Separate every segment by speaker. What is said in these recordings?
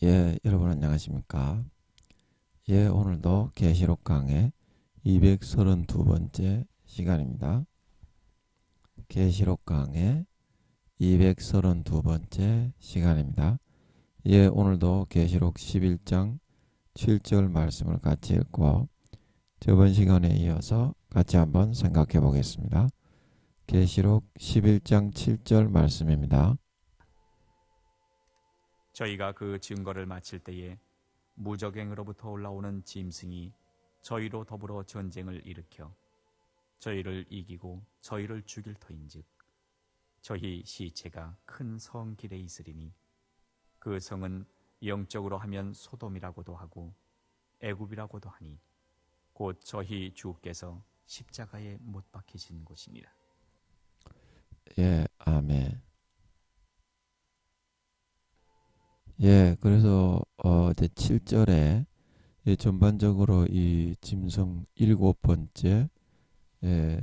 Speaker 1: 여러분 안녕하십니까? 오늘도 계시록 강의 232번째 시간입니다. 계시록 강의 232번째 시간입니다. 오늘도 계시록 11장 7절 말씀을 같이 읽고 저번 시간에 이어서 같이 한번 생각해 보겠습니다. 계시록 11장 7절 말씀입니다.
Speaker 2: 저희가 그 증거를 마칠 때에 무적행으로부터 올라오는 짐승이 저희로 더불어 전쟁을 일으켜 저희를 이기고 저희를 죽일 터인즉 저희 시체가 큰 성 길에 있으리니 그 성은 영적으로 하면 소돔이라고도 하고 애굽이라고도 하니 곧 저희 주께서 십자가에 못 박히신 곳이니라.
Speaker 1: 아멘. 그래서 이제 7절에 전반적으로 이 짐승 일곱 번째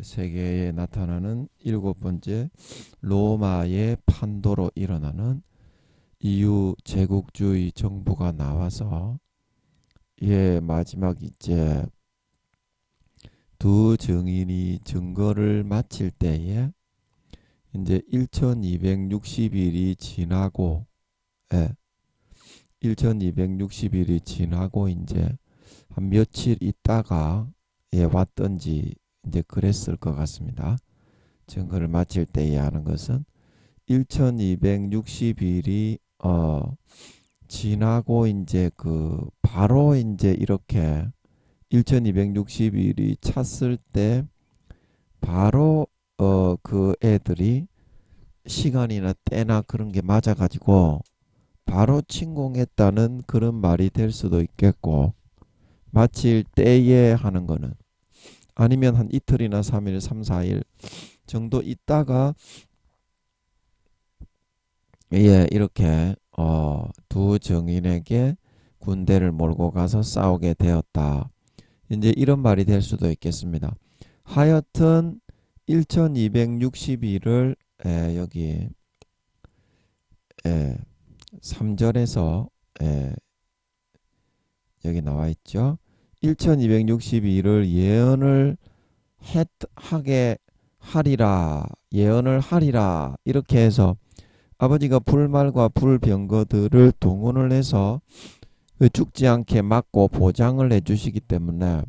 Speaker 1: 세계에 나타나는 일곱 번째 로마의 판도로 일어나는 이유 제국주의 정부가 나와서 마지막 이제 두 증인이 증거를 마칠 때에 이제 1260일이 지나고 1260일이 지나고 이제 한 며칠 있다가 왔던지 이제 그랬을 것 같습니다. 증거를 마칠 때에 하는 것은 1260일이 지나고 이제 바로 이제 이렇게 1260일이 찼을 때 바로 그 애들이 시간이나 때나 그런 게 맞아가지고 바로 침공했다는 그런 말이 될 수도 있겠고, 마칠 때에 하는 거는 아니면 한 이틀이나 3일, 3, 4일 정도 있다가 이렇게 두 증인에게 군대를 몰고 가서 싸우게 되었다. 이제 이런 말이 될 수도 있겠습니다. 하여튼 1260일을 여기 3절에서 여기 나와 있죠. 1262를 예언을 하게 하리라, 예언을 하리라, 이렇게 해서 아버지가 불말과 불병거들을 동원을 해서 죽지 않게 막고 보장을 해주시기 때문에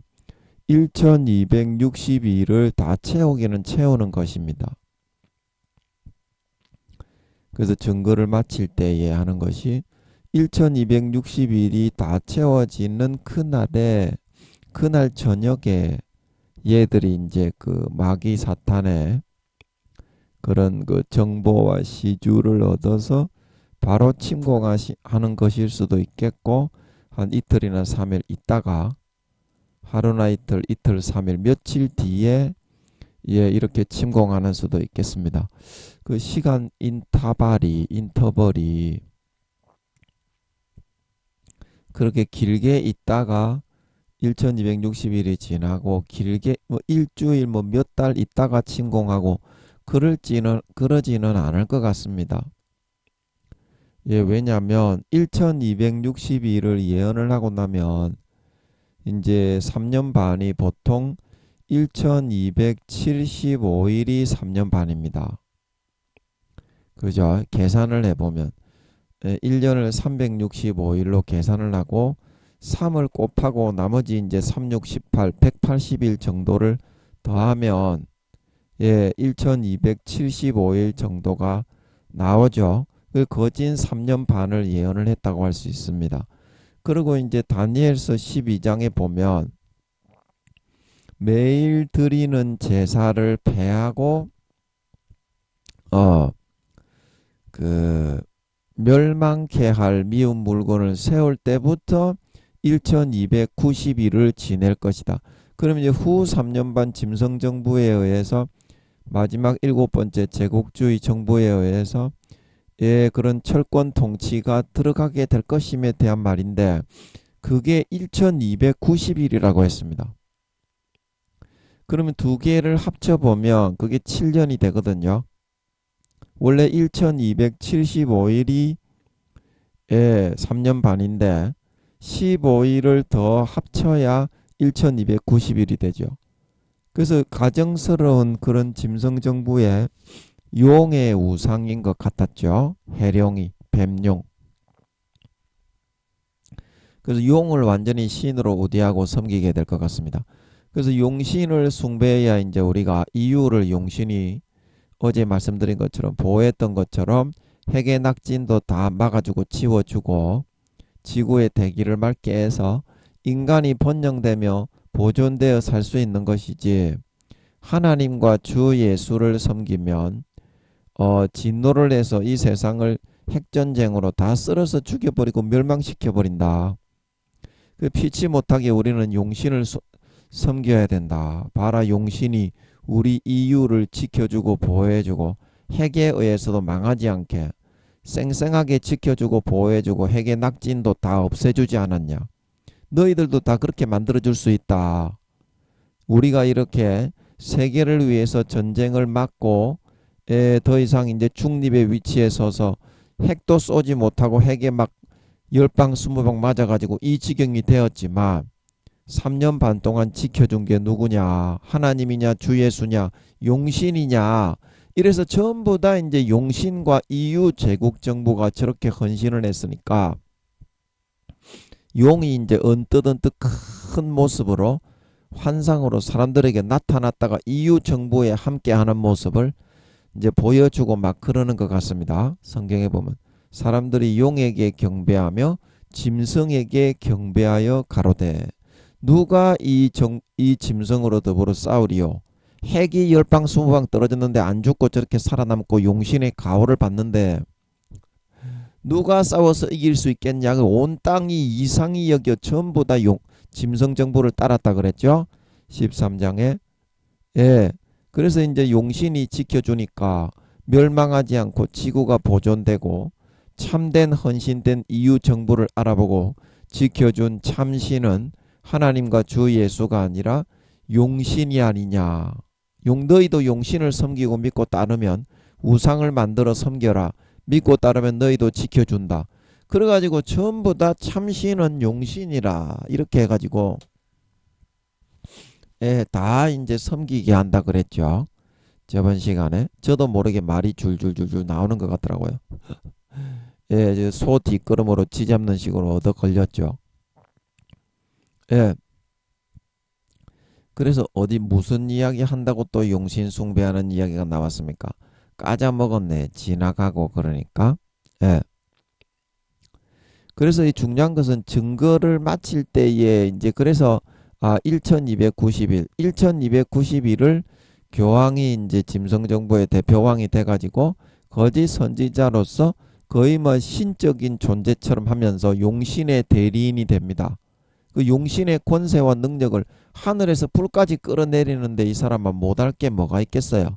Speaker 1: 1262를 다 채우기는 채우는 것입니다. 그래서 증거를 마칠 때에 하는 것이 1260일이 다 채워지는 그날 저녁에 얘들이 이제 그 마귀 사탄의 그런 그 정보와 시주를 얻어서 바로 침공하는 것일 수도 있겠고, 한 이틀이나 3일 있다가 하루나 이틀, 3일, 며칠 뒤에 이렇게 침공하는 수도 있겠습니다. 그 시간 인터벌이 그렇게 길게 있다가 1260일이 지나고 길게 뭐 일주일 뭐 몇 달 있다가 침공하고 그러지는 않을 것 같습니다. 왜냐하면 1260일을 예언을 하고 나면 이제 3년 반이 보통 1275일이 3년 반입니다. 그죠? 계산을 해보면 1년을 365일로 계산을 하고 3을 곱하고 나머지 이제 368, 180일 정도를 더하면 1275일 정도가 나오죠. 그 거진 3년 반을 예언을 했다고 할 수 있습니다. 그리고 이제 다니엘서 12장에 보면 매일 드리는 제사를 폐하고 멸망케 할 미운 물건을 세울 때부터 1290일을 지낼 것이다. 그럼 이제 후 3년 반 짐승 정부에 의해서 마지막 일곱 번째 제국주의 정부에 의해서 그런 철권 통치가 들어가게 될 것임에 대한 말인데, 그게 1290일이라고 했습니다. 그러면 두 개를 합쳐보면 그게 7년이 되거든요. 원래 1275일이 예, 3년 반인데 15일을 더 합쳐야 1290일이 되죠. 그래서 가정스러운 그런 짐승정부의 용의 우상인 것 같았죠. 해룡이, 뱀용. 그래서 용을 완전히 신으로 우대하고 섬기게 될 것 같습니다. 그래서 용신을 숭배해야 이제 우리가 이유를 용신이 어제 말씀드린 것처럼 보호했던 것처럼 핵의 낙진도 다 막아주고 치워주고 지구의 대기를 맑게 해서 인간이 번영되며 보존되어 살 수 있는 것이지, 하나님과 주 예수를 섬기면 진노를 해서 이 세상을 핵전쟁으로 다 쓸어서 죽여버리고 멸망시켜버린다. 그 피치 못하게 우리는 용신을 섬겨야 된다. 봐라, 용신이 우리 이유를 지켜주고 보호해주고 핵에 의해서도 망하지 않게 쌩쌩하게 지켜주고 보호해주고 핵의 낙진도 다 없애주지 않았냐. 너희들도 다 그렇게 만들어줄 수 있다. 우리가 이렇게 세계를 위해서 전쟁을 막고 더 이상 이제 중립의 위치에 서서 핵도 쏘지 못하고 핵에 막 10방 20방 맞아가지고 이 지경이 되었지만 3년 반 동안 지켜준 게 누구냐? 하나님이냐? 주 예수냐? 용신이냐? 이래서 전부 다 이제 용신과 EU 제국 정부가 저렇게 헌신을 했으니까 용이 이제 언뜻 큰 모습으로 환상으로 사람들에게 나타났다가 EU 정부에 함께하는 모습을 이제 보여주고 막 그러는 것 같습니다. 성경에 보면 사람들이 용에게 경배하며 짐승에게 경배하여 가로되 누가 이 짐승으로 더불어 싸우리요. 핵이 10방 20방 떨어졌는데 안 죽고 저렇게 살아남고 용신의 가호를 받는데 누가 싸워서 이길 수 있겠냐. 온 땅이 이상히 여겨 전부 다 짐승 정부를 따랐다 그랬죠. 13장에. 예. 그래서 이제 용신이 지켜주니까 멸망하지 않고 지구가 보존되고 참된 헌신된 EU 정부를 알아보고 지켜준 참신은 하나님과 주 예수가 아니라 용신이 아니냐. 너희도 용신을 섬기고 믿고 따르면 우상을 만들어 섬겨라. 믿고 따르면 너희도 지켜준다. 그래가지고 전부 다 참신은 용신이라 이렇게 해가지고 다 이제 섬기게 한다 그랬죠. 저번 시간에 저도 모르게 말이 줄줄줄줄 나오는 것 같더라고요. 소 뒷걸음으로 쥐잡는 식으로 얻어 걸렸죠. 그래서 어디 무슨 이야기 한다고 또 용신 숭배하는 이야기가 나왔습니까? 까자먹었네. 지나가고 그러니까. 그래서 이 중요한 것은 증거를 마칠 때에 이제 그래서 1290일을 교황이 이제 짐승정부의 대표왕이 돼가지고 거짓 선지자로서 거의 뭐 신적인 존재처럼 하면서 용신의 대리인이 됩니다. 그 용신의 권세와 능력을 하늘에서 불까지 끌어내리는데 이 사람은 못할 게 뭐가 있겠어요.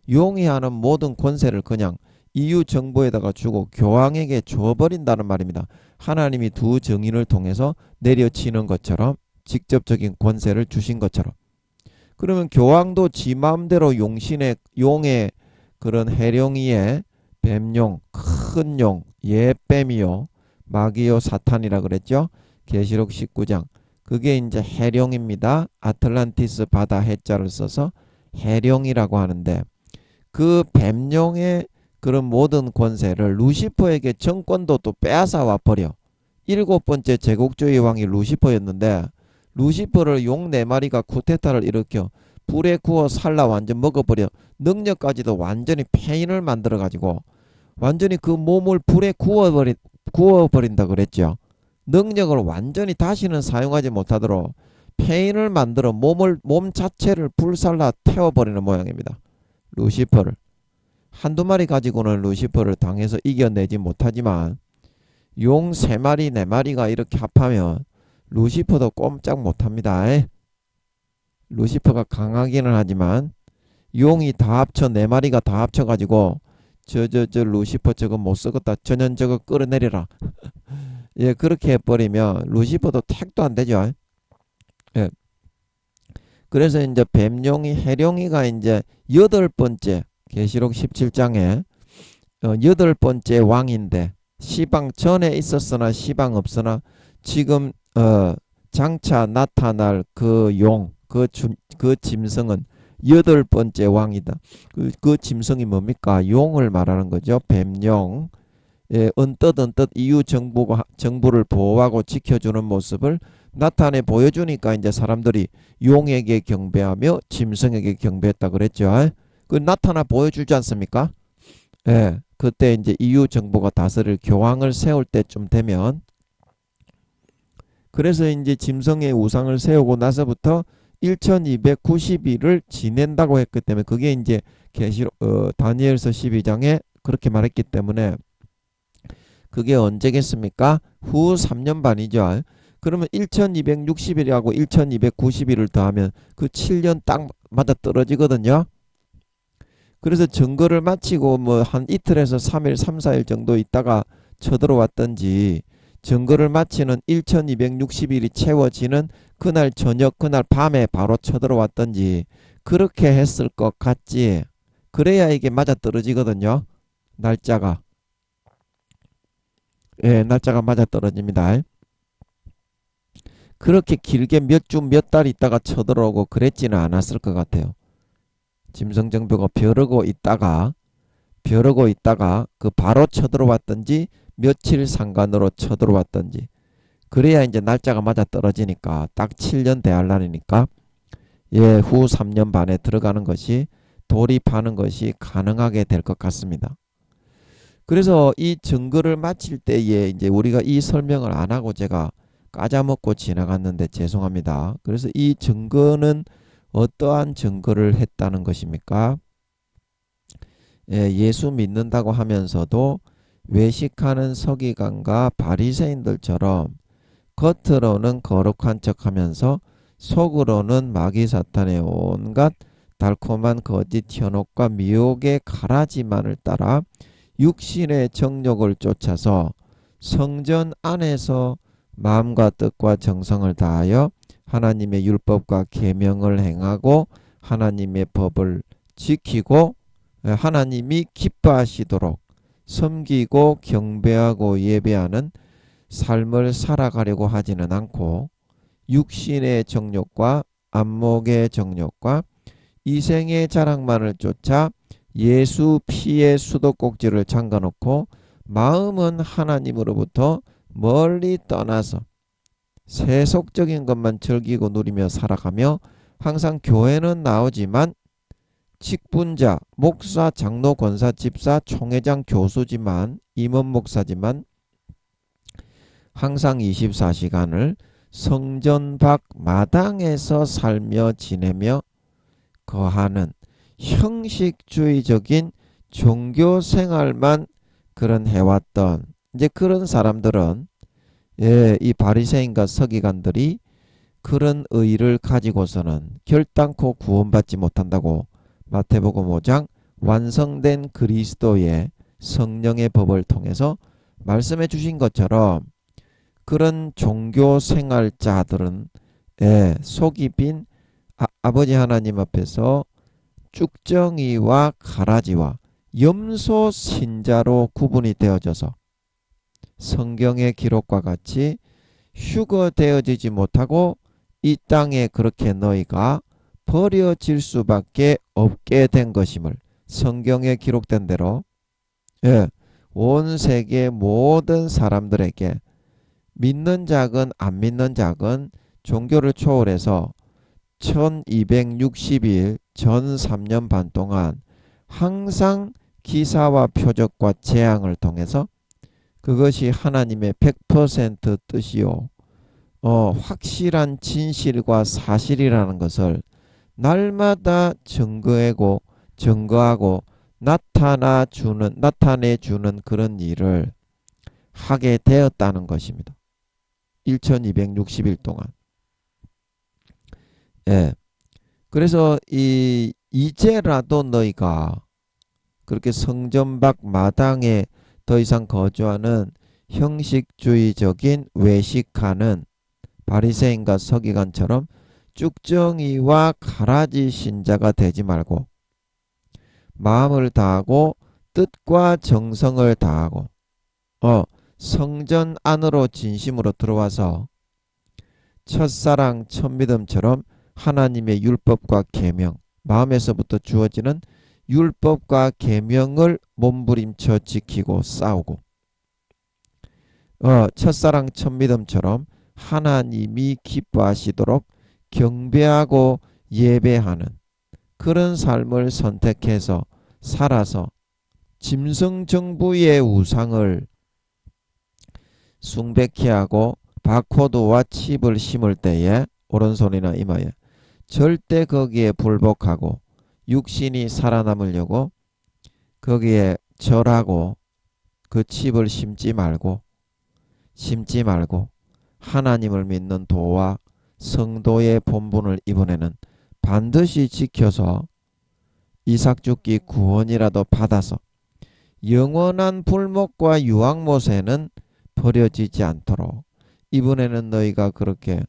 Speaker 1: 용이 하는 모든 권세를 그냥 EU 정부에다가 주고 교황에게 줘버린다는 말입니다. 하나님이 두 증인을 통해서 내려치는 것처럼 직접적인 권세를 주신 것처럼. 그러면 교황도 지 마음대로 용의 그런 해룡이의 뱀용, 큰 용, 예뱀이요, 마귀요, 사탄이라 그랬죠. 계시록 19장. 그게 이제 해룡입니다. 아틀란티스 바다 해자를 써서 해룡이라고 하는데 그 뱀용의 그런 모든 권세를 루시퍼에게 정권도 또 빼앗아 와버려. 7번째 제국주의 왕이 루시퍼였는데 루시퍼를 용 4마리가 쿠데타를 일으켜 불에 구워 살라 완전 먹어버려. 능력까지도 완전히 폐인을 만들어가지고 완전히 그 몸을 불에 구워버린다 그랬죠. 능력을 완전히 다시는 사용하지 못하도록 폐인을 만들어 몸 자체를 불살라 태워버리는 모양입니다. 루시퍼를. 한두 마리 가지고는 루시퍼를 당해서 이겨내지 못하지만 용 3마리 4마리가 이렇게 합하면 루시퍼도 꼼짝 못합니다. 루시퍼가 강하기는 하지만 용이 다 합쳐 4마리가 다 합쳐가지고 저 루시퍼 저거 못쓰겠다. 전연 저거 끌어내려라. 그렇게 해버리면 루시퍼도 택도 안 되죠. 그래서 이제 뱀용이 해룡이가 이제 8번째 계시록 17장에 8번째 왕인데 시방 전에 있었으나 시방 없으나 지금 장차 나타날 그 용, 그 짐승은 여덟 번째 왕이다. 그 짐승이 뭡니까? 용을 말하는 거죠. 뱀용. 예, 언뜻 EU 정부를 보호하고 지켜주는 모습을 나타내 보여주니까 이제 사람들이 용에게 경배하며 짐승에게 경배했다 그랬죠. 그 나타나 보여주지 않습니까? 예, 그때 이제 EU 정부가 다스릴 교황을 세울 때쯤 되면, 그래서 이제 짐승의 우상을 세우고 나서부터 1290일을 지낸다고 했기 때문에, 그게 이제 다니엘서 12장에 그렇게 말했기 때문에 그게 언제겠습니까? 후 3년 반이죠. 그러면 1260일하고 1290일을 더하면 그 7년 딱 맞아 떨어지거든요. 그래서 증거를 마치고 뭐 한 이틀에서 3일, 3, 4일 정도 있다가 쳐들어왔던지, 증거를 마치는 1260일이 채워지는 그날 저녁, 그날 밤에 바로 쳐들어왔던지 그렇게 했을 것 같지. 그래야 이게 맞아 떨어지거든요. 날짜가. 예, 날짜가 맞아 떨어집니다. 그렇게 길게 몇 주, 몇 달 있다가 쳐들어오고 그랬지는 않았을 것 같아요. 짐승정부가 벼르고 있다가 그 바로 쳐들어왔던지 며칠 상관으로 쳐들어왔던지, 그래야 이제 날짜가 맞아 떨어지니까 딱 7년 대할 날이니까 예, 후 3년 반에 들어가는 것이, 돌입하는 것이 가능하게 될 것 같습니다. 그래서 이 증거를 마칠 때에 이제 우리가 이 설명을 안 하고 제가 까자먹고 지나갔는데 죄송합니다. 그래서 이 증거는 어떠한 증거를 했다는 것입니까? 예, 예수 믿는다고 하면서도 외식하는 서기관과 바리새인들처럼 겉으로는 거룩한 척하면서 속으로는 마귀 사탄의 온갖 달콤한 거짓 현혹과 미혹의 가라지만을 따라 육신의 정욕을 쫓아서 성전 안에서 마음과 뜻과 정성을 다하여 하나님의 율법과 계명을 행하고 하나님의 법을 지키고 하나님이 기뻐하시도록 섬기고 경배하고 예배하는 삶을 살아가려고 하지는 않고, 육신의 정욕과 안목의 정욕과 이생의 자랑만을 쫓아 예수 피의 수도꼭지를 잠가놓고 마음은 하나님으로부터 멀리 떠나서 세속적인 것만 즐기고 누리며 살아가며, 항상 교회는 나오지만 직분자, 목사, 장로, 권사, 집사, 총회장, 교수지만, 임원 목사지만 항상 24시간을 성전 밖 마당에서 살며 지내며 거하는 형식주의적인 종교 생활만 그런 해왔던 이제 그런 사람들은, 예, 이 바리새인과 서기관들이 그런 의의를 가지고서는 결단코 구원받지 못한다고 마태복음 5장 완성된 그리스도의 성령의 법을 통해서 말씀해 주신 것처럼, 그런 종교 생활자들은 속이 빈 아버지 하나님 앞에서 쭉정이와 가라지와 염소 신자로 구분이 되어져서 성경의 기록과 같이 휴거되어지지 못하고 이 땅에 그렇게 너희가 버려질 수밖에 없게 된 것임을 성경에 기록된 대로, 예, 온 세계 모든 사람들에게 믿는 자건 안 믿는 자건 종교를 초월해서 1260일 전 3년 반 동안 항상 기사와 표적과 재앙을 통해서 그것이 하나님의 100% 뜻이요 확실한 진실과 사실이라는 것을 날마다 증거하고 나타내주는 그런 일을 하게 되었다는 것입니다. 1260일 동안. 예. 그래서 이제라도 너희가 그렇게 성전 밖 마당에 더 이상 거주하는 형식주의적인 외식하는 바리새인과 서기관처럼 쭉정이와 가라지 신자가 되지 말고 마음을 다하고 뜻과 정성을 다하고 성전 안으로 진심으로 들어와서 첫사랑 첫믿음처럼 하나님의 율법과 계명, 마음에서부터 주어지는 율법과 계명을 몸부림쳐 지키고 싸우고 첫사랑 첫믿음처럼 하나님이 기뻐하시도록 경배하고 예배하는 그런 삶을 선택해서 살아서 짐승정부의 우상을 숭배케 하고 바코드와 칩을 심을 때에 오른손이나 이마에 절대 거기에 불복하고 육신이 살아남으려고 거기에 절하고 그 칩을 심지 말고 하나님을 믿는 도와 성도의 본분을 이번에는 반드시 지켜서 이삭 죽기 구원이라도 받아서 영원한 불목과 유황못에는 버려지지 않도록 이번에는 너희가 그렇게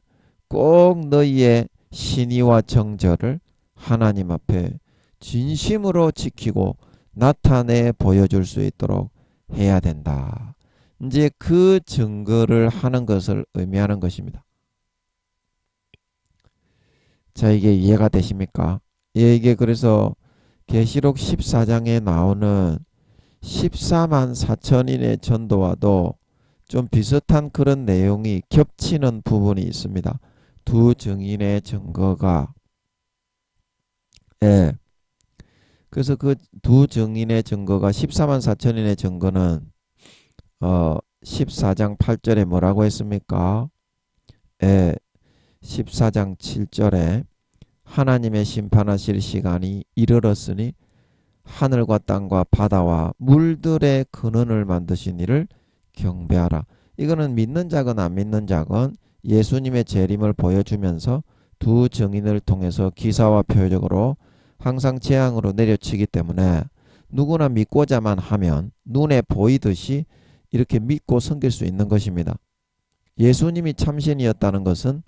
Speaker 1: 꼭 너희의 신의와 정절을 하나님 앞에 진심으로 지키고 나타내 보여줄 수 있도록 해야 된다. 이제 그 증거를 하는 것을 의미하는 것입니다. 자, 이게 이해가 되십니까? 이게 그래서 계시록 14장에 나오는 14만 4천인의 전도와도 좀 비슷한 그런 내용이 겹치는 부분이 있습니다. 두 증인의 증거가 그래서 그 두 증인의 증거가 14만 4천인의 증거는 14장 8절에 뭐라고 했습니까? 14장 7절에 하나님의 심판하실 시간이 이르렀으니 하늘과 땅과 바다와 물들의 근원을 만드신 이를 경배하라. 이거는 믿는 자건 안 믿는 자건 예수님의 재림을 보여주면서 두 증인을 통해서 기사와 표적으로 항상 재앙으로 내려치기 때문에 누구나 믿고자만 하면 눈에 보이듯이 이렇게 믿고 섬길 수 있는 것입니다. 예수님이 참신이었다는 것은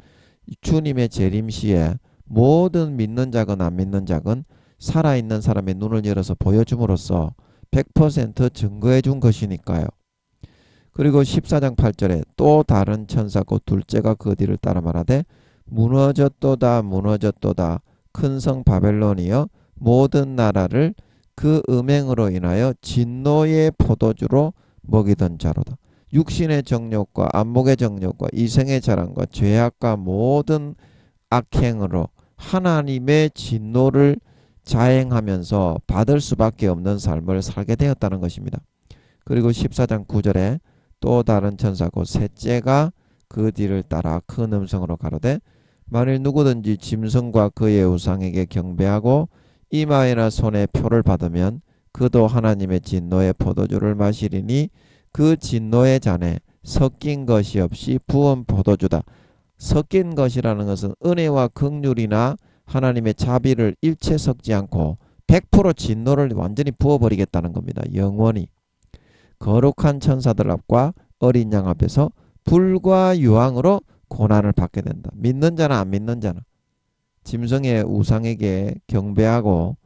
Speaker 1: 주님의 재림 시에 모든 믿는 자건 안 믿는 자건 살아있는 사람의 눈을 열어서 보여줌으로써 100% 증거해 준 것이니까요. 그리고 14장 8절에 또 다른 천사 곧 둘째가 그 뒤를 따라 말하되 무너졌도다 무너졌도다 큰 성 바벨론이여 모든 나라를 그 음행으로 인하여 진노의 포도주로 먹이던 자로다. 육신의 정욕과 안목의 정욕과 이생의 자랑과 죄악과 모든 악행으로 하나님의 진노를 자행하면서 받을 수밖에 없는 삶을 살게 되었다는 것입니다. 그리고 14장 9절에 또 다른 천사 곧 셋째가 그 뒤를 따라 큰 음성으로 가로되 만일 누구든지 짐승과 그의 우상에게 경배하고 이마에나 손에 표를 받으면 그도 하나님의 진노의 포도주를 마시리니 그 진노의 잔에 섞인 것이 없이 부은 포도주다. 섞인 것이라는 것은 은혜와 긍휼이나 하나님의 자비를 일체 섞지 않고 100% 진노를 완전히 부어버리겠다는 겁니다. 영원히 거룩한 천사들 앞과 어린 양 앞에서 불과 유황으로 고난을 받게 된다. 믿는 자나 안 믿는 자나 짐승의 우상에게 경배하고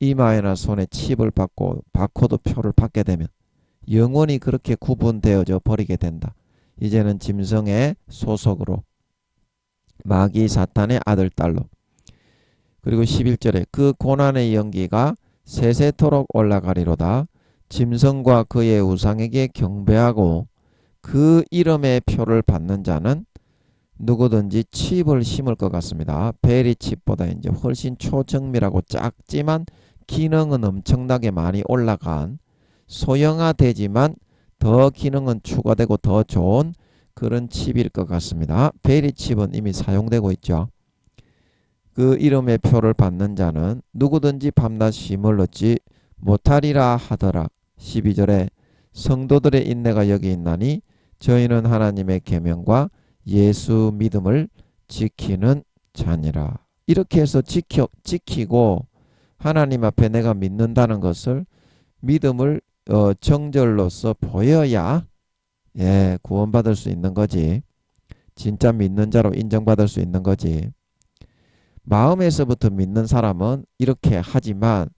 Speaker 1: 이마에나 손에 칩을 받고 바코드 표를 받게 되면 영원히 그렇게 구분되어져 버리게 된다. 이제는 짐승의 소속으로 마귀 사탄의 아들 딸로. 그리고 11절에 그 고난의 연기가 세세토록 올라가리로다. 짐승과 그의 우상에게 경배하고 그 이름의 표를 받는 자는 누구든지 칩을 심을 것 같습니다. 베리 칩보다 이제 훨씬 초정밀하고 작지만 기능은 엄청나게 많이 올라간 소형화되지만 더 기능은 추가되고 더 좋은 그런 칩일 것 같습니다. 베리 칩은 이미 사용되고 있죠. 그 이름의 표를 받는 자는 누구든지 밤낮 쉼을 얻지 못하리라 하더라. 12절에 성도들의 인내가 여기 있나니 저희는 하나님의 계명과 예수 믿음을 지키는 자니라. 이렇게 해서 지키고 하나님 앞에 내가 믿는다는 것을 믿음을 정절로서 보여야 구원받을 수 있는 거지. 진짜 믿는 자로 인정받을 수 있는 거지. 마음에서부터 믿는 사람은 이렇게 하지만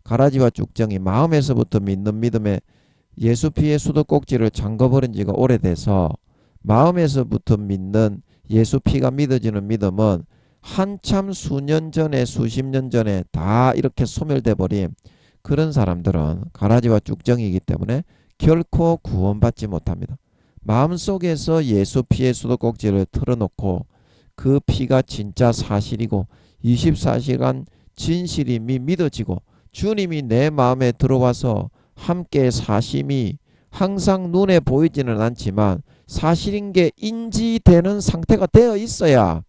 Speaker 1: 가라지와 쭉정이 마음에서부터 믿는 믿음의 예수 피의 수도꼭지를 잠궈버린 지가 오래돼서 마음에서부터 믿는 예수 피가 믿어지는 믿음은 한참 수년 전에 수십 년 전에 다 이렇게 소멸돼 버린 그런 사람들은 가라지와 쭉정이기 때문에 결코 구원받지 못합니다. 마음속에서 예수 피의 수도꼭지를 틀어놓고 그 피가 진짜 사실이고 24시간 진실임이 믿어지고 주님이 내 마음에 들어와서 함께 사심이 항상 눈에 보이지는 않지만 사실인 게 인지되는 상태가 되어 있어야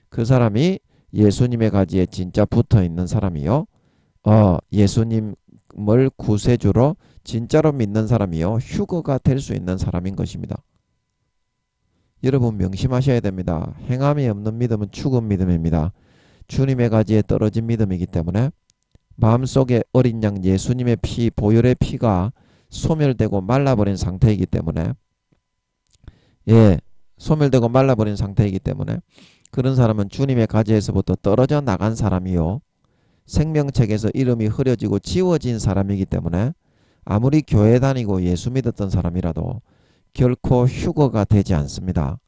Speaker 1: 그 사람이 예수님의 가지에 진짜 붙어 있는 사람이요. 예수님을 구세주로 진짜로 믿는 사람이요. 휴거가 될 수 있는 사람인 것입니다. 여러분 명심하셔야 됩니다. 행함이 없는 믿음은 죽은 믿음입니다. 주님의 가지에 떨어진 믿음이기 때문에 마음속에 어린 양 예수님의 피, 보혈의 피가 소멸되고 말라버린 상태이기 때문에 소멸되고 말라버린 상태이기 때문에 그런 사람은 주님의 가지에서부터 떨어져 나간 사람이요. 생명책에서 이름이 흐려지고 지워진 사람이기 때문에 아무리 교회 다니고 예수 믿었던 사람이라도 결코 휴거가 되지 않습니다.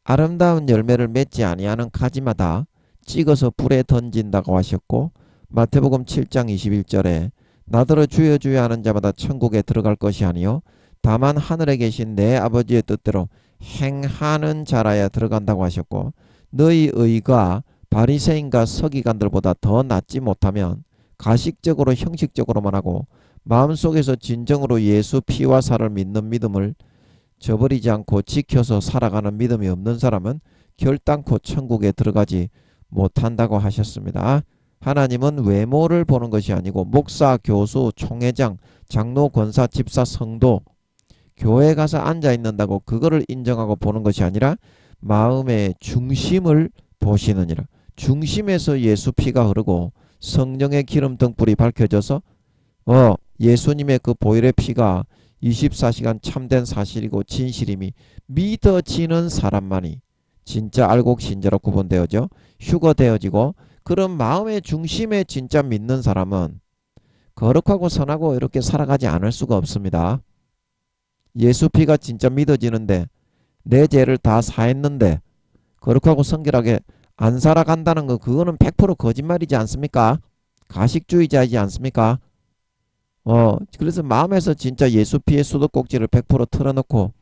Speaker 1: 아름다운 열매를 맺지 아니하는 가지마다 찍어서 불에 던진다고 하셨고 마태복음 7장 21절에 나더러 주여 주여 하는 자마다 천국에 들어갈 것이 아니요 다만 하늘에 계신 내 아버지의 뜻대로 행하는 자라야 들어간다고 하셨고 너희 의가 바리새인과 서기관들보다 더 낫지 못하면 가식적으로 형식적으로만 하고 마음속에서 진정으로 예수 피와 살을 믿는 믿음을 저버리지 않고 지켜서 살아가는 믿음이 없는 사람은 결단코 천국에 들어가지 못한다고 하셨습니다. 하나님은 외모를 보는 것이 아니고 목사, 교수, 총회장, 장로, 권사, 집사, 성도 교회에 가서 앉아 있는다고 그거를 인정하고 보는 것이 아니라 마음의 중심을 보시느니라. 중심에서 예수 피가 흐르고 성령의 기름 등불이 밝혀져서 예수님의 그 보혈의 피가 24시간 참된 사실이고 진실임이 믿어지는 사람만이 진짜 알곡신자로 구분되어져 휴거되어지고 그런 마음의 중심에 진짜 믿는 사람은 거룩하고 선하고 이렇게 살아가지 않을 수가 없습니다. 예수 피가 진짜 믿어지는데 내 죄를 다 사했는데 거룩하고 성결하게 안 살아간다는 거 그거는 100% 거짓말이지 않습니까? 가식주의자이지 않습니까? 그래서 마음에서 진짜 예수 피의 수도꼭지를 100% 틀어놓고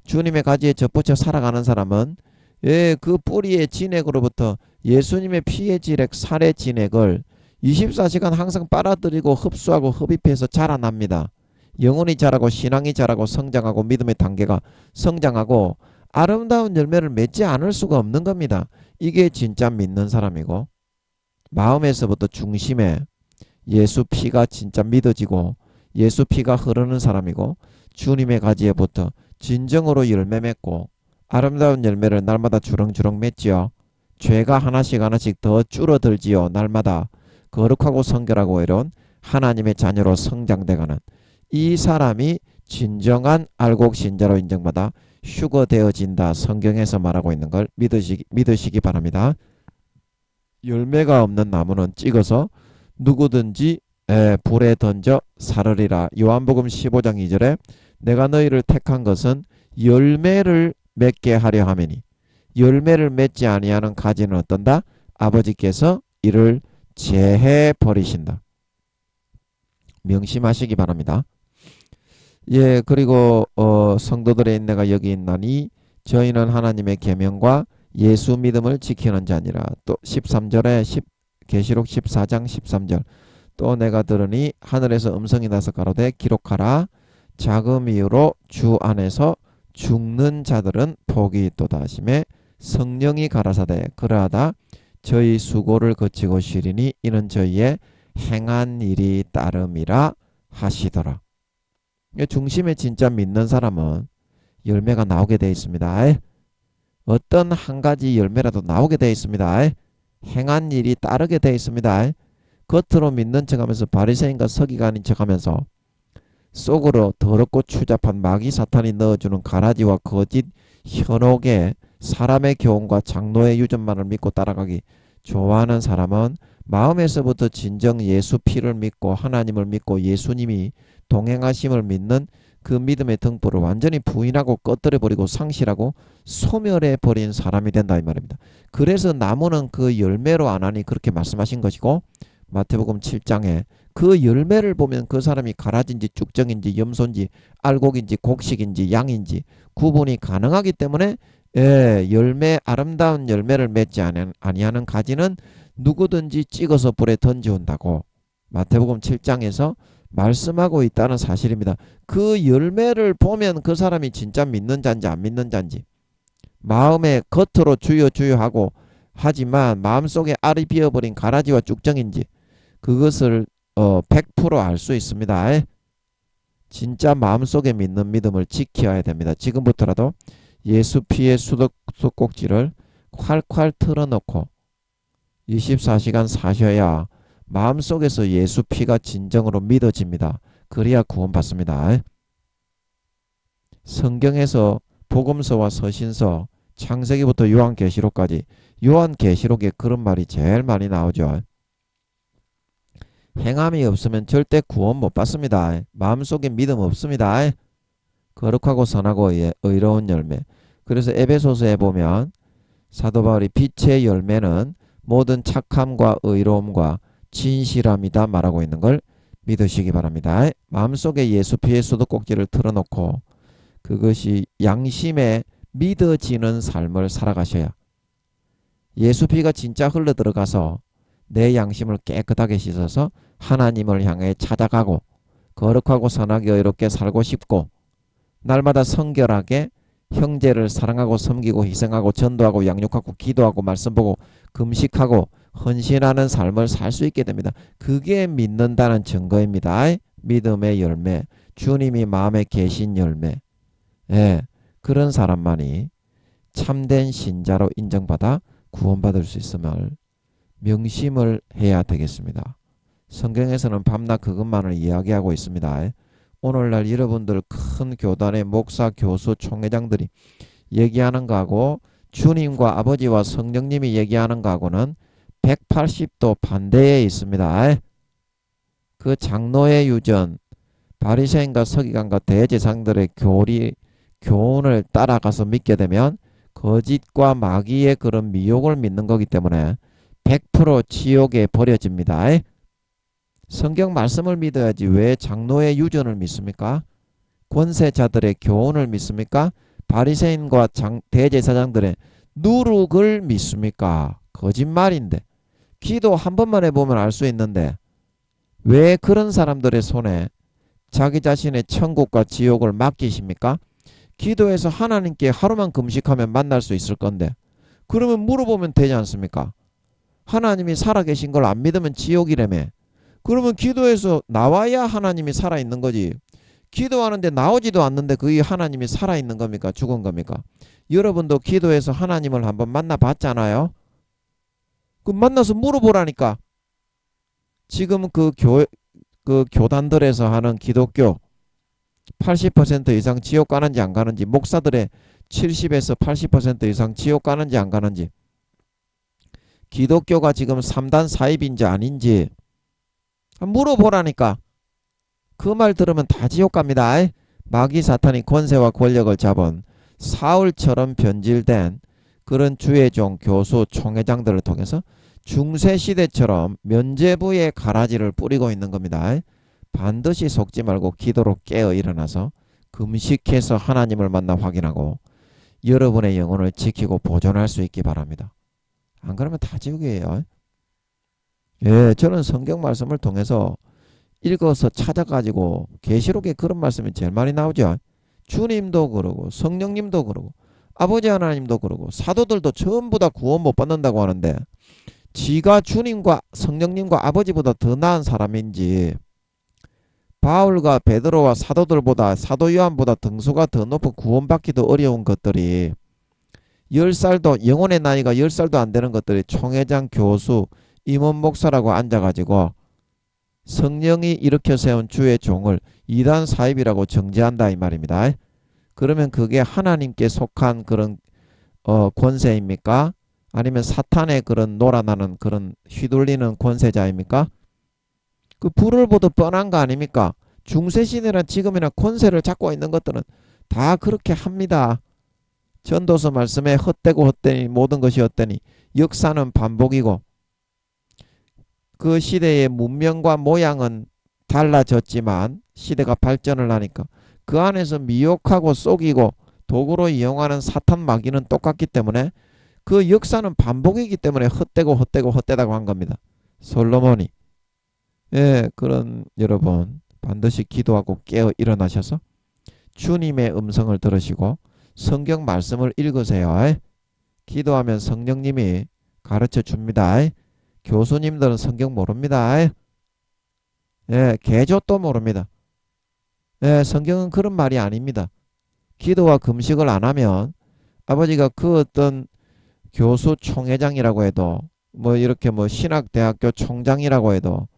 Speaker 1: 주님의 가지에 접붙여 살아가는 사람은 그 뿌리의 진액으로부터 예수님의 피의 진액, 살의 진액을 24시간 항상 빨아들이고 흡수하고 흡입해서 자라납니다. 영혼이 자라고 신앙이 자라고 성장하고 믿음의 단계가 성장하고 아름다운 열매를 맺지 않을 수가 없는 겁니다. 이게 진짜 믿는 사람이고 마음에서부터 중심에 예수 피가 진짜 믿어지고 예수 피가 흐르는 사람이고 주님의 가지에부터 진정으로 열매 맺고 아름다운 열매를 날마다 주렁주렁 맺지요. 죄가 하나씩 하나씩 더 줄어들지요. 날마다 거룩하고 성결하고 이런 하나님의 자녀로 성장돼가는 이 사람이 진정한 알곡신자로 인정받아 휴거되어진다. 성경에서 말하고 있는 걸 믿으시기 바랍니다. 열매가 없는 나무는 찍어서 누구든지 불에 던져 사르리라. 요한복음 15장 2절에 내가 너희를 택한 것은 열매를 맺게 하려 함이니 열매를 맺지 아니하는 가지는 어떤다? 아버지께서 이를 제해 버리신다. 명심하시기 바랍니다. 그리고 성도들의 인내가 여기 있나니 저희는 하나님의 계명과 예수 믿음을 지키는 자니라. 또 13절에 계시록 14장 13절 또 내가 들으니 하늘에서 음성이 나서 가로되 기록하라. 작은 이유로 주 안에서 죽는 자들은 복이 있도다 하시매 성령이 가라사대 그러하다 저희 수고를 거치고 쉬리니 이는 저희의 행한 일이 따름이라 하시더라. 중심에 진짜 믿는 사람은 열매가 나오게 되어 있습니다. 어떤 한 가지 열매라도 나오게 되어 있습니다. 행한 일이 따르게 되어 있습니다. 겉으로 믿는 척하면서 바리새인과 서기관인 척하면서 속으로 더럽고 추잡한 마귀 사탄이 넣어주는 가라지와 거짓 현혹에 사람의 교훈과 장로의 유전만을 믿고 따라가기 좋아하는 사람은 마음에서부터 진정 예수 피를 믿고 하나님을 믿고 예수님이 동행하심을 믿는 그 믿음의 등불을 완전히 부인하고 꺼뜨려버리고 상실하고 소멸해버린 사람이 된다 이 말입니다. 그래서 나무는 그 열매로 아나니 그렇게 말씀하신 것이고, 마태복음 7장에 그 열매를 보면 그 사람이 가라지인지 쭉정인지 염소인지 알곡인지 곡식인지 양인지 구분이 가능하기 때문에 열매, 아름다운 열매를 맺지 아니하는 가지는 누구든지 찍어서 불에 던지온다고 마태복음 7장에서 말씀하고 있다는 사실입니다. 그 열매를 보면 그 사람이 진짜 믿는 자인지 안 믿는 자인지, 마음에 겉으로 주여 주여 하고 하지만 마음속에 알이 비어버린 가라지와 쭉정인지 그것을 100% 알 수 있습니다. 진짜 마음속에 믿는 믿음을 지켜야 됩니다. 지금부터라도 예수 피의 수도꼭지를 콸콸 틀어놓고 24시간 사셔야 마음속에서 예수 피가 진정으로 믿어집니다. 그래야 구원받습니다. 성경에서 복음서와 서신서, 창세기부터 요한계시록까지, 요한계시록에 그런 말이 제일 많이 나오죠. 행함이 없으면 절대 구원 못 받습니다. 마음속에 믿음 없습니다. 거룩하고 선하고 의로운 열매. 그래서 에베소서에 보면 사도 바울이 빛의 열매는 모든 착함과 의로움과 진실함이다 말하고 있는 걸 믿으시기 바랍니다. 마음속에 예수 피의 수도꼭지를 틀어놓고 그것이 양심에 믿어지는 삶을 살아가셔야 예수 피가 진짜 흘러 들어가서 내 양심을 깨끗하게 씻어서 하나님을 향해 찾아가고 거룩하고 선하게 의롭게 살고 싶고 날마다 성결하게 형제를 사랑하고 섬기고 희생하고 전도하고 양육하고 기도하고 말씀 보고 금식하고 헌신하는 삶을 살 수 있게 됩니다. 그게 믿는다는 증거입니다. 믿음의 열매, 주님이 마음에 계신 열매. 그런 사람만이 참된 신자로 인정받아 구원받을 수 있음을 명심을 해야 되겠습니다. 성경에서는 밤낮 그것만을 이야기하고 있습니다. 오늘날 여러분들 큰 교단의 목사, 교수, 총회장들이 얘기하는 거하고 주님과 아버지와 성령님이 얘기하는 거하고는 180도 반대에 있습니다. 그 장로의 유전, 바리새인과 서기관과 대제사장들의 교훈을 따라가서 믿게 되면 거짓과 마귀의 그런 미혹을 믿는 거기 때문에 100% 지옥에 버려집니다. 성경 말씀을 믿어야지 왜 장로의 유전을 믿습니까? 권세자들의 교훈을 믿습니까? 바리새인과 대제사장들의 누룩을 믿습니까? 거짓말인데. 기도 한 번만 해보면 알 수 있는데 왜 그런 사람들의 손에 자기 자신의 천국과 지옥을 맡기십니까? 기도해서 하나님께 하루만 금식하면 만날 수 있을 건데 그러면 물어보면 되지 않습니까? 하나님이 살아계신 걸 안 믿으면 지옥이라며. 그러면 기도해서 나와야 하나님이 살아있는 거지. 기도하는데 나오지도 않는데 그게 하나님이 살아있는 겁니까? 죽은 겁니까? 여러분도 기도해서 하나님을 한번 만나봤잖아요? 그 만나서 물어보라니까. 지금 그 교단들에서 하는 기독교 80% 이상 지옥 가는지 안 가는지, 목사들의 70에서 80% 이상 지옥 가는지 안 가는지, 기독교가 지금 3단 사입인지 아닌지 물어보라니까. 그 말 들으면 다 지옥 갑니다. 마귀 사탄이 권세와 권력을 잡은 사울처럼 변질된 그런 주의종 교수 총회장들을 통해서 중세시대처럼 면죄부의 가라지를 뿌리고 있는 겁니다. 반드시 속지 말고 기도로 깨어 일어나서 금식해서 하나님을 만나 확인하고 여러분의 영혼을 지키고 보존할 수 있기 바랍니다. 안 그러면 다 지옥이에요. 저는 성경 말씀을 통해서 읽어서 찾아가지고 계시록에 그런 말씀이 제일 많이 나오죠. 주님도 그러고 성령님도 그러고 아버지 하나님도 그러고 사도들도 전부 다 구원 못 받는다고 하는데 지가 주님과 성령님과 아버지보다 더 나은 사람인지, 바울과 베드로와 사도들보다, 사도 요한보다 등수가 더 높은 구원받기도 어려운 것들이 10살도, 영혼의 나이가 10살도 안 되는 것들이 총회장, 교수, 임원 목사라고 앉아가지고 성령이 일으켜 세운 주의 종을 이단 사입이라고 정죄한다 이 말입니다. 그러면 그게 하나님께 속한 그런 권세입니까? 아니면 사탄의 그런 놀아나는 그런 휘둘리는 권세자입니까? 그 불을 보듯 뻔한 거 아닙니까? 중세시대나 지금이나 권세를 잡고 있는 것들은 다 그렇게 합니다. 전도서 말씀에 헛되고 헛되니 모든 것이 헛되니 역사는 반복이고 그 시대의 문명과 모양은 달라졌지만 시대가 발전을 하니까 그 안에서 미혹하고 속이고 도구로 이용하는 사탄 마귀는 똑같기 때문에 그 역사는 반복이기 때문에 헛되고 헛되고 헛되다고 한 겁니다. 솔로몬이. 예, 그런 여러분 반드시 기도하고 깨어 일어나셔서 주님의 음성을 들으시고 성경 말씀을 읽으세요. 기도하면 성령님이 가르쳐 줍니다. 교수님들은 성경 모릅니다. 예, 개조도 모릅니다. 예, 성경은 그런 말이 아닙니다. 기도와 금식을 안 하면 아버지가 그 어떤 교수 총회장이라고 해도 뭐 이렇게 뭐 신학대학교 총장이라고 해도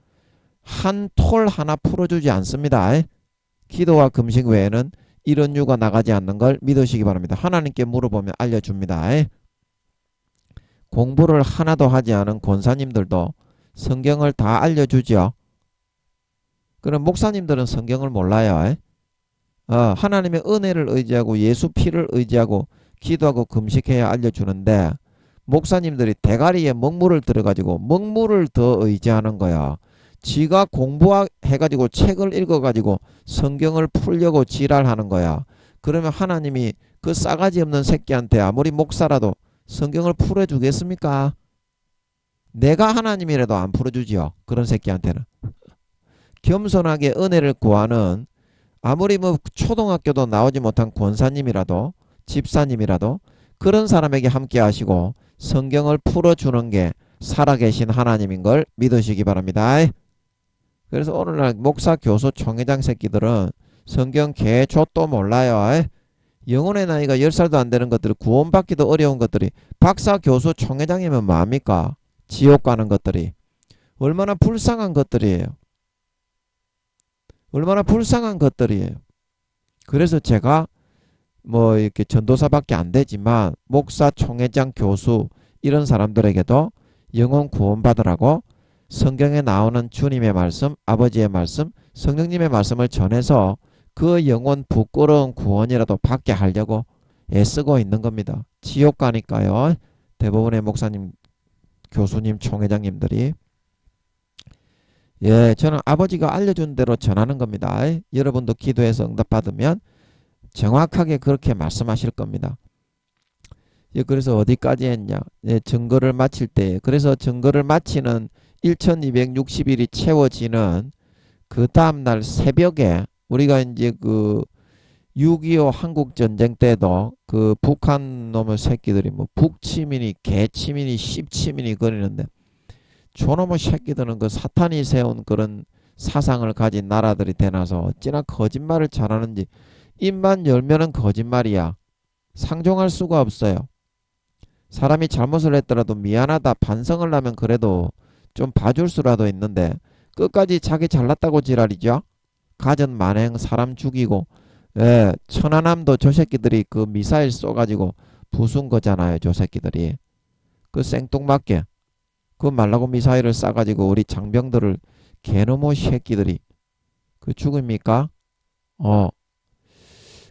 Speaker 1: 한 톨 하나 풀어주지 않습니다. 기도와 금식 외에는 이런 유가 나가지 않는 걸 믿으시기 바랍니다. 하나님께 물어보면 알려줍니다. 공부를 하나도 하지 않은 권사님들도 성경을 다 알려주죠. 그럼 목사님들은 성경을 몰라요. 하나님의 은혜를 의지하고 예수 피를 의지하고 기도하고 금식해야 알려주는데 목사님들이 대가리에 먹물을 들어가지고 먹물을 더 의지하는 거야. 지가 공부해가지고 책을 읽어가지고 성경을 풀려고 지랄하는 거야. 그러면 하나님이 그 싸가지 없는 새끼한테 아무리 목사라도 성경을 풀어주겠습니까? 내가 하나님이라도 안 풀어주지요. 그런 새끼한테는. 겸손하게 은혜를 구하는 아무리 뭐 초등학교도 나오지 못한 권사님이라도 집사님이라도 그런 사람에게 함께 하시고 성경을 풀어주는 게 살아계신 하나님인 걸 믿으시기 바랍니다. 그래서 오늘날 목사 교수 총회장 새끼들은 성경 개조도 몰라요. 영혼의 나이가 10살도 안 되는 것들이 구원받기도 어려운 것들이 박사 교수 총회장이면 뭐합니까? 지옥 가는 것들이 얼마나 불쌍한 것들이에요. 얼마나 불쌍한 것들이에요. 그래서 제가 뭐 이렇게 전도사밖에 안 되지만 목사, 총회장, 교수 이런 사람들에게도 영혼 구원받으라고 성경에 나오는 주님의 말씀, 아버지의 말씀, 성령님의 말씀을 전해서 그 영혼 부끄러운 구원이라도 받게 하려고 애쓰고 있는 겁니다. 지옥 가니까요. 대부분의 목사님, 교수님, 총회장님들이 예, 저는 아버지가 알려준 대로 전하는 겁니다. 여러분도 기도해서 응답받으면 정확하게 그렇게 말씀하실 겁니다. 예, 그래서 어디까지 했냐? 예, 증거를 마칠 때, 그래서 증거를 마치는 1260일이 채워지는 그 다음날 새벽에 우리가 이제 그 6.25 한국전쟁 때도 그 북한 놈의 새끼들이 뭐 북치민이 개치민이 씹치민이 거리는데 저놈의 새끼들은 그 사탄이 세운 그런 사상을 가진 나라들이 되나서 어찌나 거짓말을 잘하는지 입만 열면은 거짓말이야. 상종할 수가 없어요. 사람이 잘못을 했더라도 미안하다 반성을 하면 그래도 좀 봐줄 수라도 있는데 끝까지 자기 잘났다고 지랄이죠. 가전 만행 사람 죽이고 예, 천안함도 저 새끼들이 그 미사일 쏘가지고 부순 거잖아요. 저 새끼들이 그 생뚱맞게 그 말라고 미사일을 쏴가지고 우리 장병들을 개놈의 새끼들이 그 죽입니까?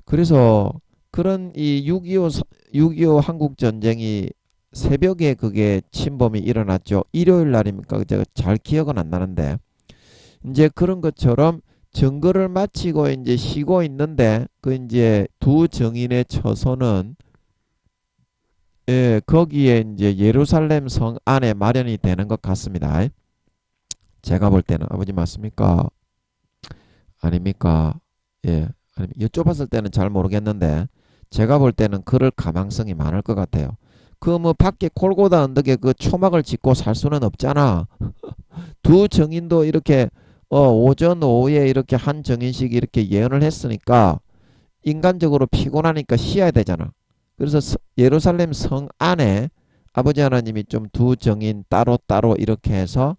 Speaker 1: 그래서 그런 이 6.25 한국전쟁이 새벽에 그게 침범이 일어났죠. 일요일 날입니까? 제가 잘 기억은 안 나는데 이제 그런 것처럼 증거를 마치고 이제 쉬고 있는데 그 이제 두 증인의 처소는 예, 거기에 이제 예루살렘 성 안에 마련이 되는 것 같습니다. 제가 볼 때는 아버지 맞습니까? 아닙니까? 예, 여쭤봤을 때는 잘 모르겠는데 제가 볼 때는 그럴 가망성이 많을 것 같아요. 그 뭐 밖에 골고다 언덕에 그 초막을 짓고 살 수는 없잖아. 두 증인도 이렇게 오전 오후에 이렇게 한 증인씩 이렇게 예언을 했으니까 인간적으로 피곤하니까 쉬어야 되잖아. 그래서 예루살렘 성 안에 아버지 하나님이 좀 두 증인 따로따로 이렇게 해서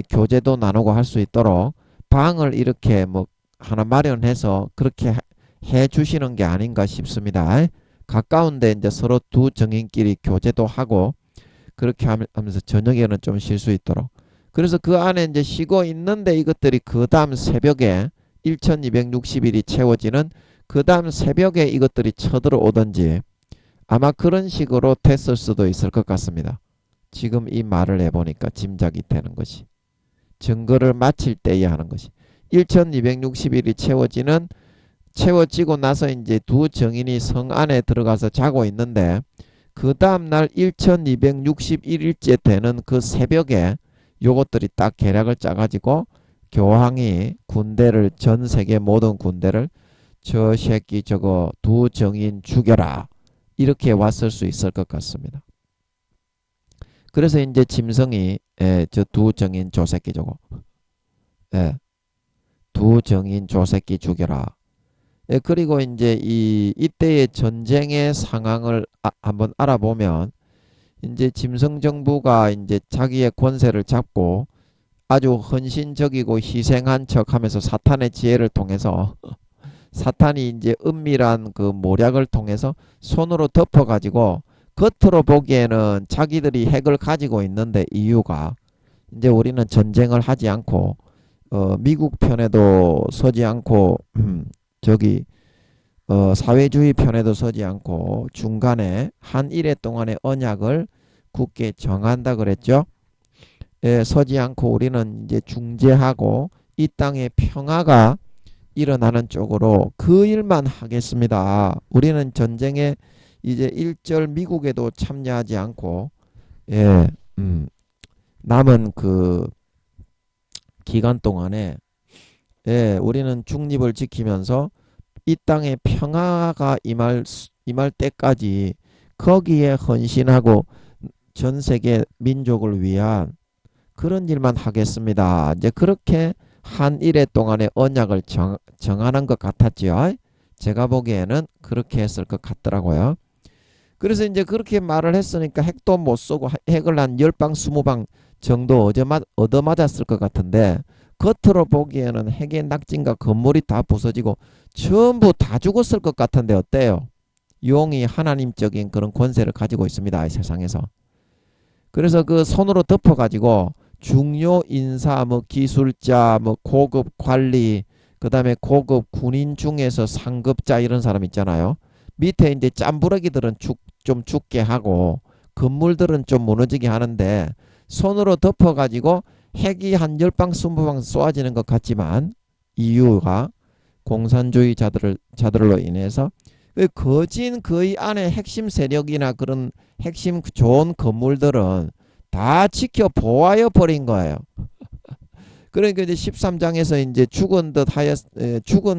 Speaker 1: 교제도 나누고 할 수 있도록 방을 이렇게 뭐 하나 마련해서 그렇게 해 주시는 게 아닌가 싶습니다. 가까운데 이제 서로 두 증인끼리 교제도 하고 그렇게 하면서 저녁에는 좀 쉴 수 있도록. 그래서 그 안에 이제 쉬고 있는데 이것들이 그 다음 새벽에 1260일이 채워지는 그 다음 새벽에 이것들이 쳐들어오든지 아마 그런 식으로 됐을 수도 있을 것 같습니다. 지금 이 말을 해보니까 짐작이 되는 것이. 증거를 마칠 때에 하는 것이. 1260일이 채워지고 나서 이제 두 정인이 성 안에 들어가서 자고 있는데 그 다음날 1261일째 되는 그 새벽에 요것들이 딱 계략을 짜가지고 교황이 군대를 전 세계 모든 군대를 저 새끼 저거 두 정인 죽여라 이렇게 왔을 수 있을 것 같습니다. 그래서 이제 짐승이 저 두 정인 저 새끼 저거 두 정인 저 새끼 죽여라. 그리고 이제 이때의 전쟁의 상황을 한번 알아보면 이제 짐승 정부가 이제 자기의 권세를 잡고 아주 헌신적이고 희생한 척하면서 사탄의 지혜를 통해서 사탄이 이제 은밀한 그 모략을 통해서 손으로 덮어가지고 겉으로 보기에는 자기들이 핵을 가지고 있는데 이유가 이제 우리는 전쟁을 하지 않고 미국 편에도 서지 않고 저기 사회주의 편에도 서지 않고 중간에 한 일해 동안의 언약을 굳게 정한다 그랬죠. 서지 않고 우리는 이제 중재하고 이 땅의 평화가 일어나는 쪽으로 그 일만 하겠습니다. 우리는 전쟁에 이제 일절 미국에도 참여하지 않고 남은 그 기간 동안에 우리는 중립을 지키면서 이 땅의 평화가 임할 때까지 거기에 헌신하고 전 세계 민족을 위한 그런 일만 하겠습니다. 이제 그렇게 한 일해 동안의 언약을 정하는 것 같았지요. 제가 보기에는 그렇게 했을 것 같더라고요. 그래서 이제 그렇게 말을 했으니까 핵도 못 쏘고 핵을 한 10방 20방 정도 얻어맞았을 것 같은데 겉으로 보기에는 핵의 낙진과 건물이 다 부서지고 전부 다 죽었을 것 같은데 어때요? 용이 하나님적인 그런 권세를 가지고 있습니다. 이 세상에서. 그래서 그 손으로 덮어가지고 중요 인사, 뭐 기술자, 뭐 고급 관리, 그 다음에 고급 군인 중에서 상급자 이런 사람 있잖아요. 밑에 이제 짬부러기들은 좀 죽게 하고 건물들은 좀 무너지게 하는데 손으로 덮어가지고 핵이 한 10방 20방 쏘아지는 것 같지만 이유가 공산주의자들로 인해서 거진 거의 안에 핵심 세력이나 그런 핵심 좋은 건물들은 다 지켜 보호하여 버린 거예요. 그러니까 이제 13장에서 이제 죽은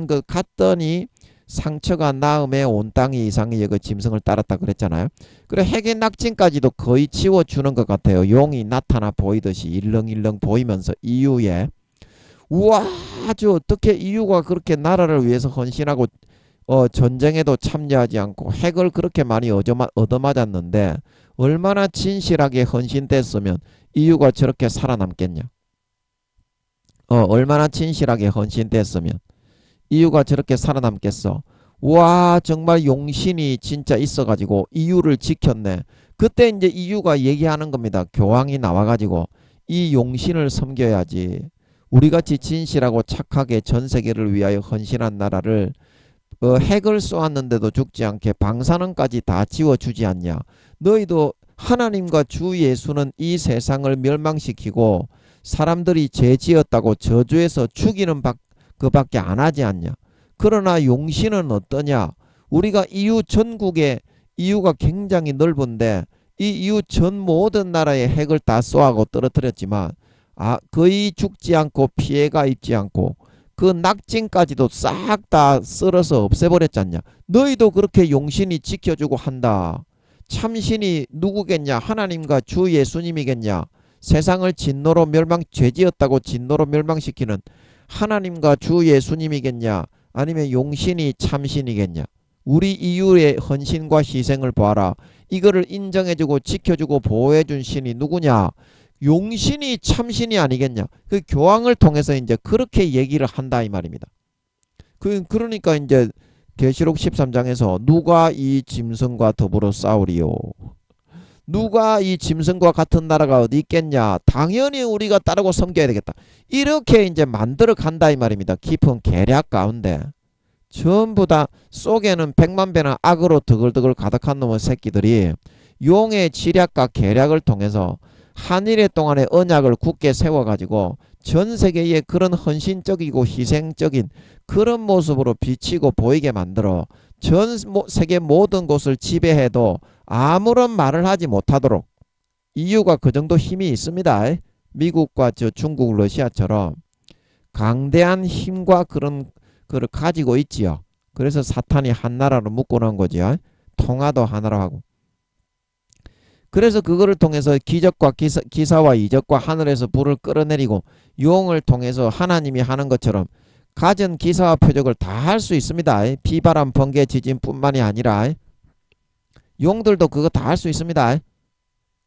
Speaker 1: 것 같더니 상처가 나음에 온 땅이 이상히 그 짐승을 따랐다 그랬잖아요. 그래 핵의 낙진까지도 거의 치워주는 것 같아요. 용이 나타나 보이듯이 일렁일렁 보이면서 이유에 우와 아주 어떻게 이유가 그렇게 나라를 위해서 헌신하고 전쟁에도 참여하지 않고 핵을 그렇게 많이 얻어맞았는데 얼마나 진실하게 헌신됐으면 이유가 저렇게 살아남겠냐. 얼마나 진실하게 헌신됐으면 이유가 저렇게 살아남겠어. 와 정말 용신이 진짜 있어가지고 이유를 지켰네. 그때 이제 이유가 얘기하는 겁니다. 교황이 나와가지고 이 용신을 섬겨야지. 우리같이 진실하고 착하게 전 세계를 위하여 헌신한 나라를 핵을 쏘았는데도 죽지 않게 방사능까지 다 지워주지 않냐. 너희도 하나님과 주 예수는 이 세상을 멸망시키고 사람들이 죄 지었다고 저주해서 죽이는 그밖에 안 하지 않냐. 그러나 용신은 어떠냐. 우리가 EU 전국에 EU가 굉장히 넓은데 이 EU 전 모든 나라의 핵을 다 쏘아고 떨어뜨렸지만 거의 죽지 않고 피해가 입지 않고 그 낙진까지도 싹 다 썰어서 없애버렸잖냐. 너희도 그렇게 용신이 지켜주고 한다. 참신이 누구겠냐. 하나님과 주 예수님이겠냐. 세상을 진노로 죄지었다고 진노로 멸망시키는 하나님과 주 예수님이겠냐. 아니면 용신이 참신이겠냐. 우리 이유의 헌신과 희생을 봐라. 이거를 인정해주고 지켜주고 보호해준 신이 누구냐. 용신이 참신이 아니겠냐. 그 교황을 통해서 이제 그렇게 얘기를 한다 이 말입니다. 그러니까 이제 계시록 13장에서 누가 이 짐승과 더불어 싸우리요. 누가 이 짐승과 같은 나라가 어디 있겠냐. 당연히 우리가 따르고 섬겨야 되겠다. 이렇게 이제 만들어 간다 이 말입니다. 깊은 계략 가운데. 전부 다 속에는 백만 배나 악으로 드글드글 가득한 놈의 새끼들이 용의 지략과 계략을 통해서 한일의 동안의 언약을 굳게 세워가지고 전 세계에 그런 헌신적이고 희생적인 그런 모습으로 비치고 보이게 만들어 전 세계 모든 곳을 지배해도 아무런 말을 하지 못하도록. 이유가 그 정도 힘이 있습니다. 미국과 중국, 러시아처럼 강대한 힘과 그런 그걸 가지고 있지요. 그래서 사탄이 한 나라로 묶어놓은 거지요. 통화도 하나로 하고. 그래서 그거를 통해서 기적과 기사와 이적과 하늘에서 불을 끌어내리고 용을 통해서 하나님이 하는 것처럼 가진 기사와 표적을 다 할 수 있습니다. 비바람, 번개, 지진뿐만이 아니라 용들도 그거 다 할 수 있습니다.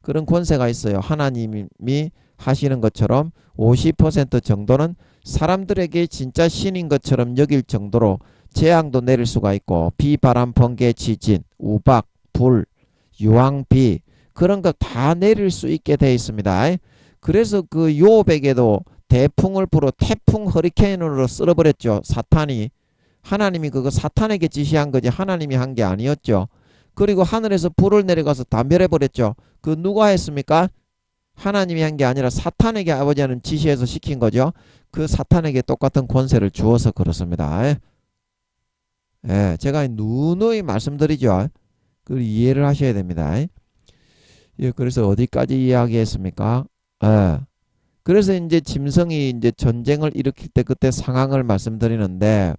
Speaker 1: 그런 권세가 있어요. 하나님이 하시는 것처럼 50% 정도는 사람들에게 진짜 신인 것처럼 여길 정도로 재앙도 내릴 수가 있고 비바람, 번개, 지진, 우박, 불, 유황비 그런 거 다 내릴 수 있게 되어 있습니다. 그래서 그 요백에도 대풍을 불어 태풍 허리케인으로 쓸어버렸죠. 사탄이. 하나님이 그거 사탄에게 지시한 거지 하나님이 한 게 아니었죠. 그리고 하늘에서 불을 내려가서 다 멸해버렸죠. 그 누가 했습니까? 하나님이 한 게 아니라 사탄에게 아버지는 지시해서 시킨 거죠. 그 사탄에게 똑같은 권세를 주어서 그렇습니다. 예, 제가 누누이 말씀드리죠. 그 이해를 하셔야 됩니다. 예, 그래서 어디까지 이야기했습니까? 예. 그래서 이제 짐승이 이제 전쟁을 일으킬 때 그때 상황을 말씀드리는데,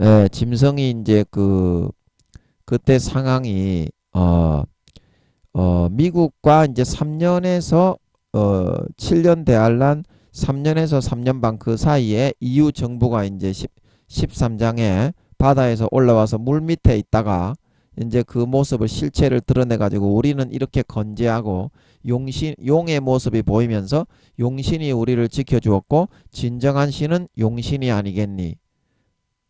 Speaker 1: 예, 짐승이 이제 그때 상황이 미국과 이제 3년에서 7년 대환란 3년에서 3년 반 그 사이에 EU 정부가 이제 13장에 바다에서 올라와서 물 밑에 있다가 이제 그 모습을 실체를 드러내 가지고 우리는 이렇게 건재하고 용의 모습이 보이면서 용신이 우리를 지켜주었고 진정한 신은 용신이 아니겠니.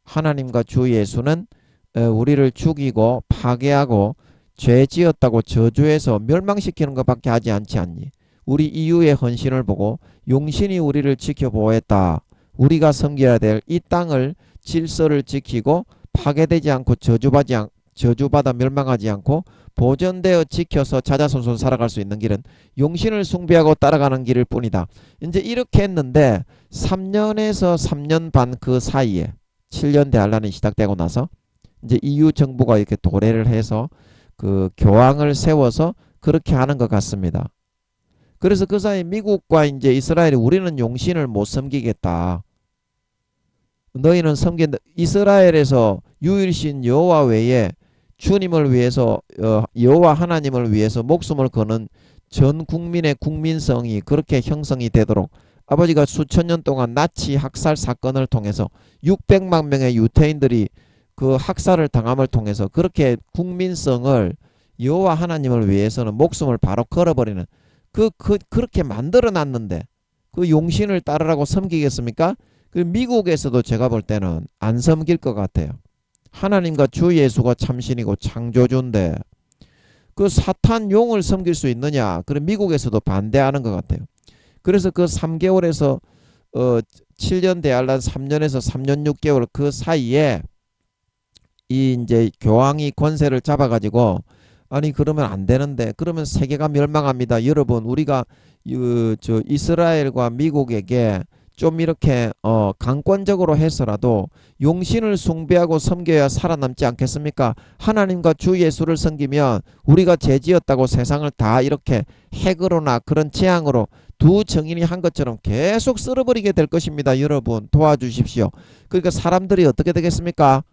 Speaker 1: 하나님과 주 예수는 우리를 죽이고 파괴하고 죄 지었다고 저주해서 멸망시키는 것밖에 하지 않지 않니. 우리 이유의 헌신을 보고 용신이 우리를 지켜보았다. 우리가 섬겨야 될 이 땅을 질서를 지키고 파괴되지 않고 저주받아 멸망하지 않고 보존되어 지켜서 자자손손 살아갈 수 있는 길은 용신을 숭배하고 따라가는 길일 뿐이다. 이제 이렇게 했는데 3년에서 3년 반 그 사이에 7년 대환란이 시작되고 나서 이제 EU 정부가 이렇게 도래를 해서 그 교황을 세워서 그렇게 하는 것 같습니다. 그래서 그 사이 미국과 이제 이스라엘이 우리는 용신을 못 섬기겠다. 너희는 섬긴다. 이스라엘에서 유일신 여호와 외에 주님을 위해서 여호와 하나님을 위해서 목숨을 거는 전 국민의 국민성이 그렇게 형성이 되도록 아버지가 수천 년 동안 나치 학살 사건을 통해서 600만 명의 유태인들이 그 학살을 당함을 통해서 그렇게 국민성을 여호와 하나님을 위해서는 목숨을 바로 걸어버리는 그렇게 만들어 놨는데 그 용신을 따르라고 섬기겠습니까? 그 미국에서도 제가 볼 때는 안 섬길 것 같아요. 하나님과 주 예수가 참신이고 창조주인데 그 사탄 용을 섬길 수 있느냐? 그럼 미국에서도 반대하는 것 같아요. 그래서 그 3개월에서 7년 대환란 3년에서 3년 6개월 그 사이에 이 이제 교황이 권세를 잡아가지고 아니 그러면 안 되는데 그러면 세계가 멸망합니다. 여러분 우리가 이스라엘과 미국에게 좀 이렇게 강권적으로 해서라도 용신을 숭배하고 섬겨야 살아남지 않겠습니까? 하나님과 주 예수를 섬기면 우리가 죄지었다고 세상을 다 이렇게 핵으로나 그런 재앙으로 두 정인이 한 것처럼 계속 쓸어버리게 될 것입니다. 여러분 도와주십시오. 그러니까 사람들이 어떻게 되겠습니까?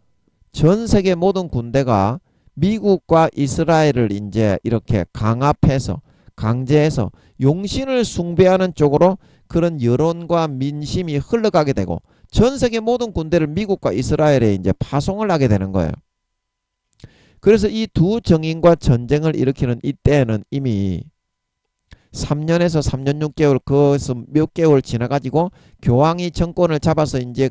Speaker 1: 전 세계 모든 군대가 미국과 이스라엘을 이제 이렇게 강압해서 강제해서 용신을 숭배하는 쪽으로 그런 여론과 민심이 흘러가게 되고 전 세계 모든 군대를 미국과 이스라엘에 이제 파송을 하게 되는 거예요. 그래서 이 두 정인과 전쟁을 일으키는 이때는 이미 3년에서 3년 6개월 거기서 몇 개월 지나가지고 교황이 정권을 잡아서 이제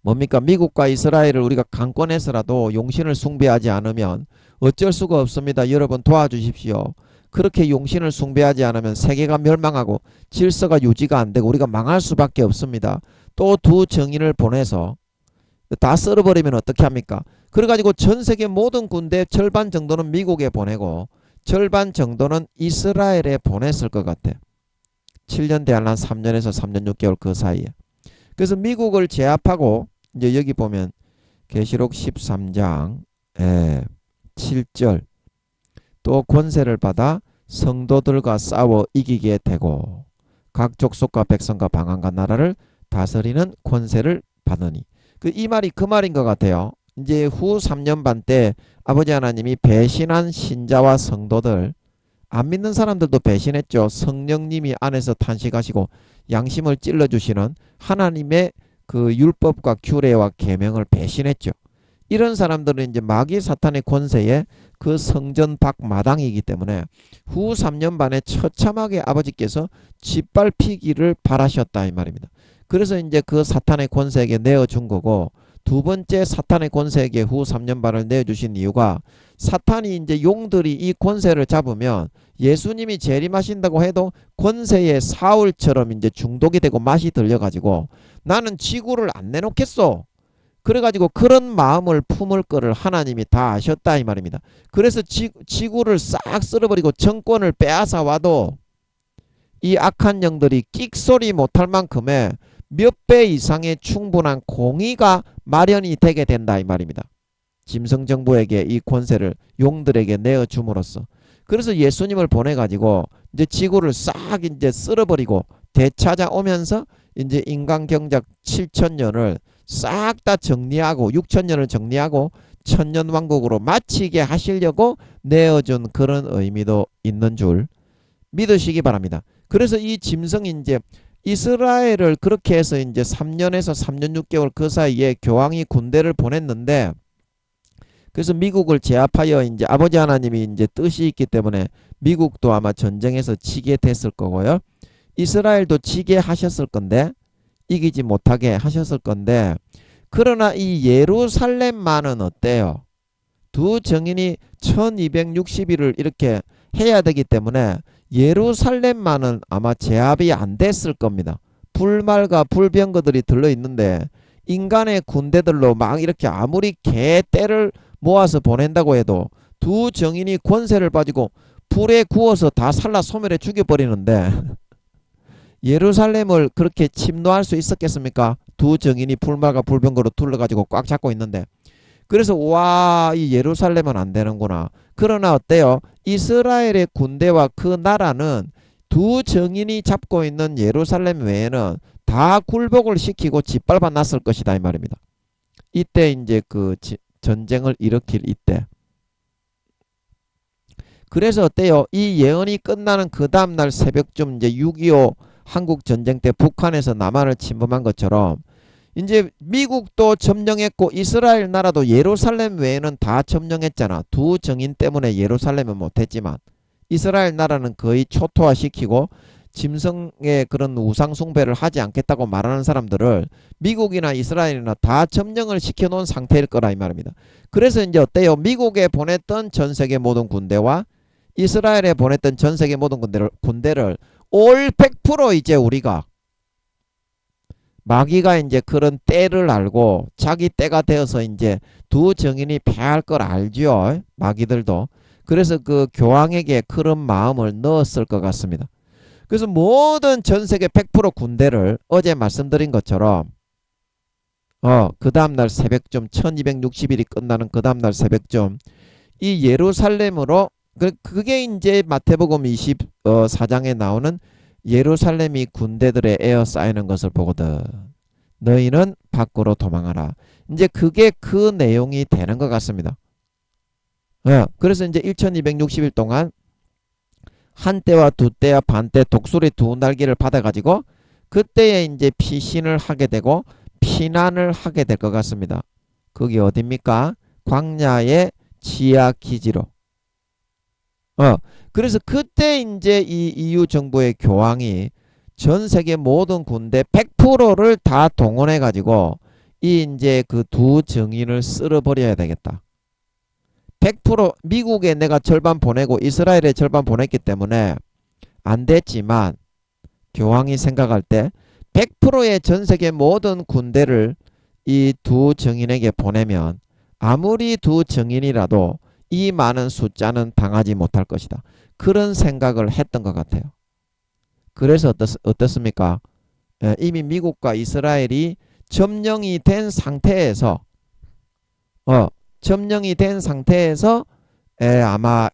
Speaker 1: 뭡니까 미국과 이스라엘을 우리가 강권해서라도 용신을 숭배하지 않으면 어쩔 수가 없습니다. 여러분 도와주십시오. 그렇게 용신을 숭배하지 않으면 세계가 멸망하고 질서가 유지가 안 되고 우리가 망할 수밖에 없습니다. 또 두 정인을 보내서 다 썰어버리면 어떻게 합니까? 그래가지고 전 세계 모든 군대 절반 정도는 미국에 보내고 절반 정도는 이스라엘에 보냈을 것 같아. 7년 대환란 3년에서 3년 6개월 그 사이에. 그래서 미국을 제압하고 이제 여기 보면 계시록 13장 7절 또 권세를 받아 성도들과 싸워 이기게 되고 각 족속과 백성과 방언과 나라를 다스리는 권세를 받으니 이 말이 그 말인 것 같아요. 이제 후 3년 반 때 아버지 하나님이 배신한 신자와 성도들 안 믿는 사람들도 배신했죠. 성령님이 안에서 탄식하시고 양심을 찔러주시는 하나님의 그 율법과 규례와 계명을 배신했죠. 이런 사람들은 이제 마귀 사탄의 권세에 그 성전 밖 마당이기 때문에 후 3년 반에 처참하게 아버지께서 짓밟히기를 바라셨다 이 말입니다. 그래서 이제 그 사탄의 권세에게 내어준 거고 두 번째 사탄의 권세에게 후 3년 반을 내어주신 이유가 사탄이 이제 용들이 이 권세를 잡으면 예수님이 재림하신다고 해도 권세의 사울처럼 이제 중독이 되고 맛이 들려가지고 나는 지구를 안 내놓겠어. 그래가지고 그런 마음을 품을 거를 하나님이 다 아셨다 이 말입니다. 그래서 지구를 싹 쓸어버리고 정권을 빼앗아 와도 이 악한 영들이 끽소리 못할 만큼의 몇 배 이상의 충분한 공의가 마련이 되게 된다 이 말입니다. 짐승정부에게 이 권세를 용들에게 내어줌으로써. 그래서 예수님을 보내가지고 이제 지구를 싹 이제 쓸어버리고 되찾아오면서 이제 인간 경작 7천년을 싹 다 정리하고 6천년을 정리하고 천년 왕국으로 마치게 하시려고 내어준 그런 의미도 있는 줄 믿으시기 바랍니다. 그래서 이 짐승이 이제 이스라엘을 그렇게 해서 이제 3년에서 3년 6개월 그 사이에 교황이 군대를 보냈는데 그래서 미국을 제압하여 이제 아버지 하나님이 이제 뜻이 있기 때문에 미국도 아마 전쟁에서 지게 됐을 거고요. 이스라엘도 지게 하셨을 건데 이기지 못하게 하셨을 건데 그러나 이 예루살렘만은 어때요? 두 정인이 1260일을 이렇게 해야 되기 때문에 예루살렘만은 아마 제압이 안 됐을 겁니다. 불말과 불병거들이 들러있는데 인간의 군대들로 막 이렇게 아무리 개 떼를 모아서 보낸다고 해도 두 정인이 권세를 가지고 불에 구워서 다 살라 소멸해 죽여버리는데 예루살렘을 그렇게 침노할 수 있었겠습니까? 두 정인이 불말과 불병거로 둘러가지고 꽉 잡고 있는데 그래서 와, 이 예루살렘은 안 되는구나. 그러나 어때요? 이스라엘의 군대와 그 나라는 두 정인이 잡고 있는 예루살렘 외에는 다 굴복을 시키고 짓밟아 놨을 것이다 이 말입니다. 이때 이제 그 전쟁을 일으킬 이때. 그래서 어때요? 이 예언이 끝나는 그 다음날 새벽쯤 이제 6.25 한국 전쟁 때 북한에서 남한을 침범한 것처럼 이제 미국도 점령했고 이스라엘 나라도 예루살렘 외에는 다 점령했잖아. 두 정인 때문에 예루살렘은 못했지만 이스라엘 나라는 거의 초토화시키고 짐승의 그런 우상 숭배를 하지 않겠다고 말하는 사람들을 미국이나 이스라엘이나 다 점령을 시켜놓은 상태일 거라 이 말입니다. 그래서 이제 어때요? 미국에 보냈던 전 세계 모든 군대와 이스라엘에 보냈던 전 세계 모든 군대를 올 100% 이제 우리가 마귀가 이제 그런 때를 알고 자기 때가 되어서 이제 두 정인이 패할 걸 알죠. 마귀들도. 그래서 그 교황에게 그런 마음을 넣었을 것 같습니다. 그래서 모든 전 세계 100% 군대를 어제 말씀드린 것처럼 그 다음날 새벽쯤 1260일이 끝나는 그 다음날 새벽쯤 이 예루살렘으로 그게 이제 마태복음 24장에 나오는 예루살렘이 군대들에 에어싸이는 것을 보거든. 너희는 밖으로 도망하라. 이제 그게 그 내용이 되는 것 같습니다. 그래서 이제 1260일 동안 한 때와 두 때와 반 때 독수리 두 날개를 받아가지고 그때에 이제 피신을 하게 되고 피난을 하게 될 것 같습니다. 그게 어딥니까? 광야의 지하 기지로. 그래서 그때 이제 이 EU 정부의 교황이 전 세계 모든 군대 100%를 다 동원해 가지고 이 이제 그 두 정인을 쓸어버려야 되겠다. 100% 미국에 내가 절반 보내고 이스라엘에 절반 보냈기 때문에 안 됐지만 교황이 생각할 때 100%의 전 세계 모든 군대를 이 두 정인에게 보내면 아무리 두 정인이라도 이 많은 숫자는 당하지 못할 것이다. 그런 생각을 했던 것 같아요. 그래서 어떻습니까? 이미 미국과 이스라엘이 점령이 된 상태에서 점령이 된 상태에서 아마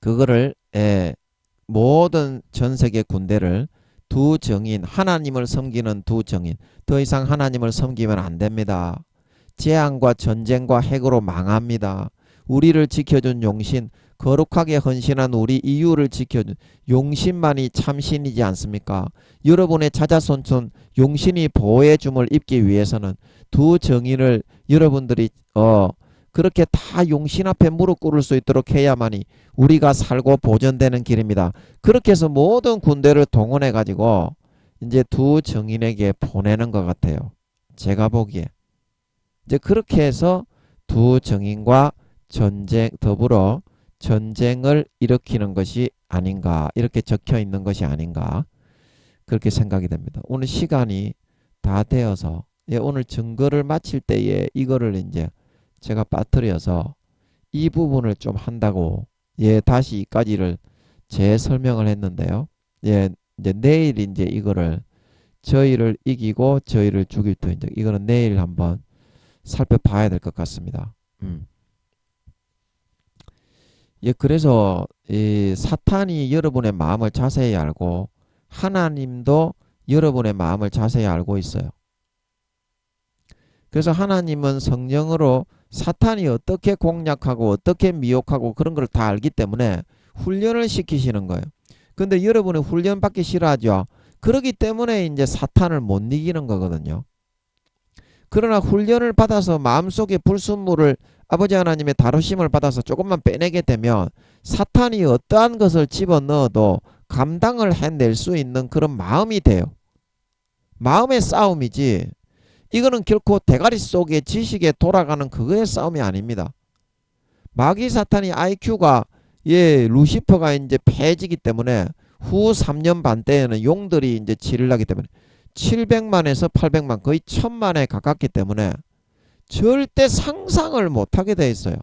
Speaker 1: 그거를 모든 전 세계 군대를 두 정인, 하나님을 섬기는 두 정인, 더 이상 하나님을 섬기면 안 됩니다. 재앙과 전쟁과 핵으로 망합니다. 우리를 지켜준 용신, 거룩하게 헌신한 우리 이웃을 지켜준 용신만이 참신이지 않습니까? 여러분의 자자손손 용신이 보호의 줌을 입기 위해서는 두 정인을 여러분들이 그렇게 다 용신 앞에 무릎 꿇을 수 있도록 해야만이 우리가 살고 보존되는 길입니다. 그렇게 해서 모든 군대를 동원해 가지고 이제 두 정인에게 보내는 것 같아요. 제가 보기에 이제 그렇게 해서 두 정인과 더불어 전쟁을 일으키는 것이 아닌가, 이렇게 적혀 있는 것이 아닌가, 그렇게 생각이 됩니다. 오늘 시간이 다 되어서 오늘 증거를 마칠 때에 이거를 이제 제가 빠뜨려서 이 부분을 좀 한다고 다시 이까지를 재설명을 했는데요. 이제 내일 이제 이거를 저희를 이기고 저희를 죽일 터인즉 이거는 내일 한번 살펴봐야 될 것 같습니다. 그래서 이 사탄이 여러분의 마음을 자세히 알고 하나님도 여러분의 마음을 자세히 알고 있어요. 그래서 하나님은 성령으로 사탄이 어떻게 공략하고 어떻게 미혹하고 그런 걸 다 알기 때문에 훈련을 시키시는 거예요. 근데 여러분이 훈련 받기 싫어하죠. 그렇기 때문에 이제 사탄을 못 이기는 거거든요. 그러나 훈련을 받아서 마음속에 불순물을 아버지 하나님의 다루심을 받아서 조금만 빼내게 되면 사탄이 어떠한 것을 집어넣어도 감당을 해낼 수 있는 그런 마음이 돼요. 마음의 싸움이지 이거는 결코 대가리 속에 지식에 돌아가는 그거의 싸움이 아닙니다. 마귀 사탄이 IQ가 루시퍼가 이제 패지기 때문에 후 3년 반 때에는 용들이 이제 치를 하기 때문에 700만에서 800만 거의 1000만에 가깝기 때문에 절대 상상을 못하게 돼 있어요.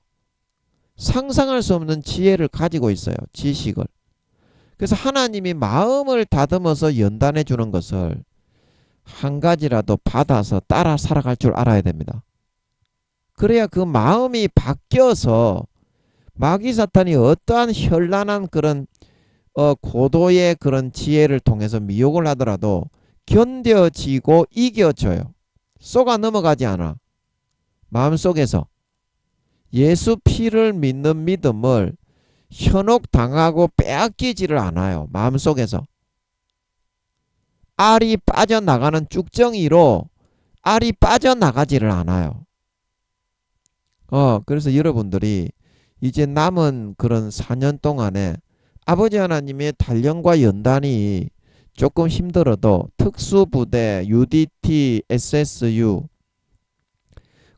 Speaker 1: 상상할 수 없는 지혜를 가지고 있어요. 지식을. 그래서 하나님이 마음을 다듬어서 연단해 주는 것을 한 가지라도 받아서 따라 살아갈 줄 알아야 됩니다. 그래야 그 마음이 바뀌어서 마귀 사탄이 어떠한 현란한 그런 고도의 그런 지혜를 통해서 미혹을 하더라도 견뎌지고 이겨져요. 쏘가 넘어가지 않아. 마음속에서 예수 피를 믿는 믿음을 현혹당하고 빼앗기지를 않아요. 마음속에서 알이 빠져나가는 쭉정이로 알이 빠져나가지를 않아요. 그래서 여러분들이 이제 남은 그런 4년 동안에 아버지 하나님의 단련과 연단이 조금 힘들어도 특수부대, UDT, SSU,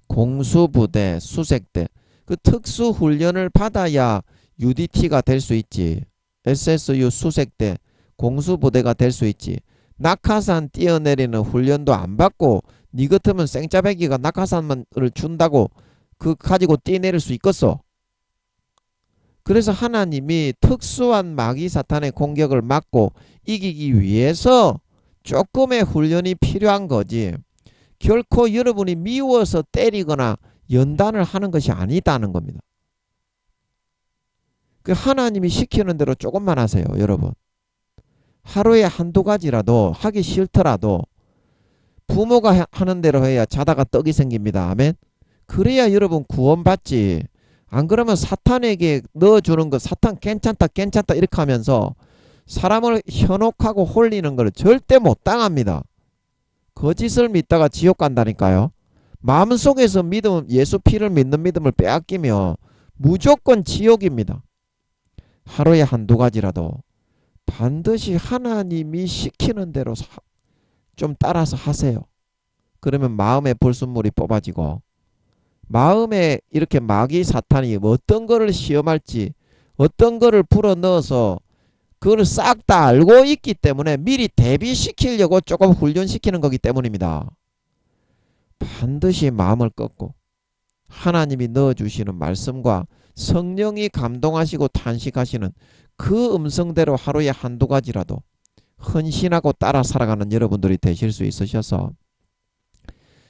Speaker 1: 공수부대, 수색대 그 특수훈련을 받아야 UDT가 될 수 있지. SSU 수색대, 공수부대가 될 수 있지. 낙하산 뛰어내리는 훈련도 안 받고 니 같으면 생짜배기가 낙하산을 준다고 그 가지고 뛰어내릴 수 있겠어? 그래서 하나님이 특수한 마귀 사탄의 공격을 막고 이기기 위해서 조금의 훈련이 필요한 거지 결코 여러분이 미워서 때리거나 연단을 하는 것이 아니다는 겁니다. 그 하나님이 시키는 대로 조금만 하세요. 여러분 하루에 한두 가지라도 하기 싫더라도 부모가 하는 대로 해야 자다가 떡이 생깁니다. 아멘. 그래야 여러분 구원받지. 안 그러면 사탄에게 넣어주는 거 사탄 괜찮다 이렇게 하면서 사람을 현혹하고 홀리는 걸 절대 못 당합니다. 거짓을 믿다가 지옥 간다니까요. 마음속에서 믿음, 예수 피를 믿는 믿음을 빼앗기면 무조건 지옥입니다. 하루에 한두 가지라도 반드시 하나님이 시키는 대로 좀 따라서 하세요. 그러면 마음의 불순물이 뽑아지고 마음에 이렇게 마귀 사탄이 어떤 거를 시험할지, 어떤 거를 불어넣어서 그걸 싹 다 알고 있기 때문에 미리 대비시키려고 조금 훈련시키는 거기 때문입니다. 반드시 마음을 꺾고 하나님이 넣어주시는 말씀과 성령이 감동하시고 탄식하시는 그 음성대로 하루에 한두 가지라도 헌신하고 따라 살아가는 여러분들이 되실 수 있으셔서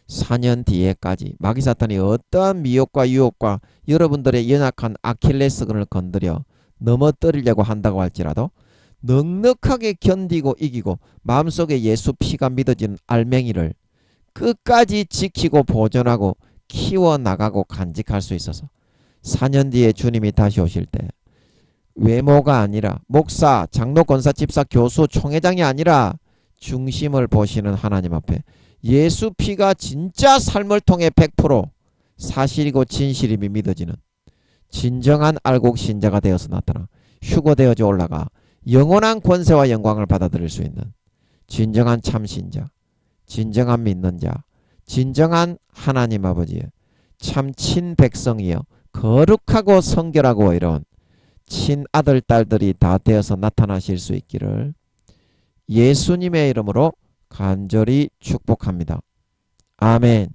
Speaker 1: 4년 뒤에까지 마귀 사탄이 어떠한 미혹과 유혹과 여러분들의 연약한 아킬레스건을 건드려 넘어뜨리려고 한다고 할지라도 넉넉하게 견디고 이기고 마음속에 예수 피가 믿어지는 알맹이를 끝까지 지키고 보존하고 키워나가고 간직할 수 있어서 4년 뒤에 주님이 다시 오실 때 외모가 아니라 목사, 장로, 권사, 집사, 교수, 총회장이 아니라 중심을 보시는 하나님 앞에 예수 피가 진짜 삶을 통해 100% 사실이고 진실임이 믿어지는 진정한 알곡 신자가 되어서 나타나 휴거되어져 올라가 영원한 권세와 영광을 받아들일 수 있는 진정한 참신자, 진정한 믿는 자, 진정한 하나님 아버지의 참 친백성이여 거룩하고 성결하고 이런 친아들 딸들이 다 되어서 나타나실 수 있기를 예수님의 이름으로 간절히 축복합니다. 아멘.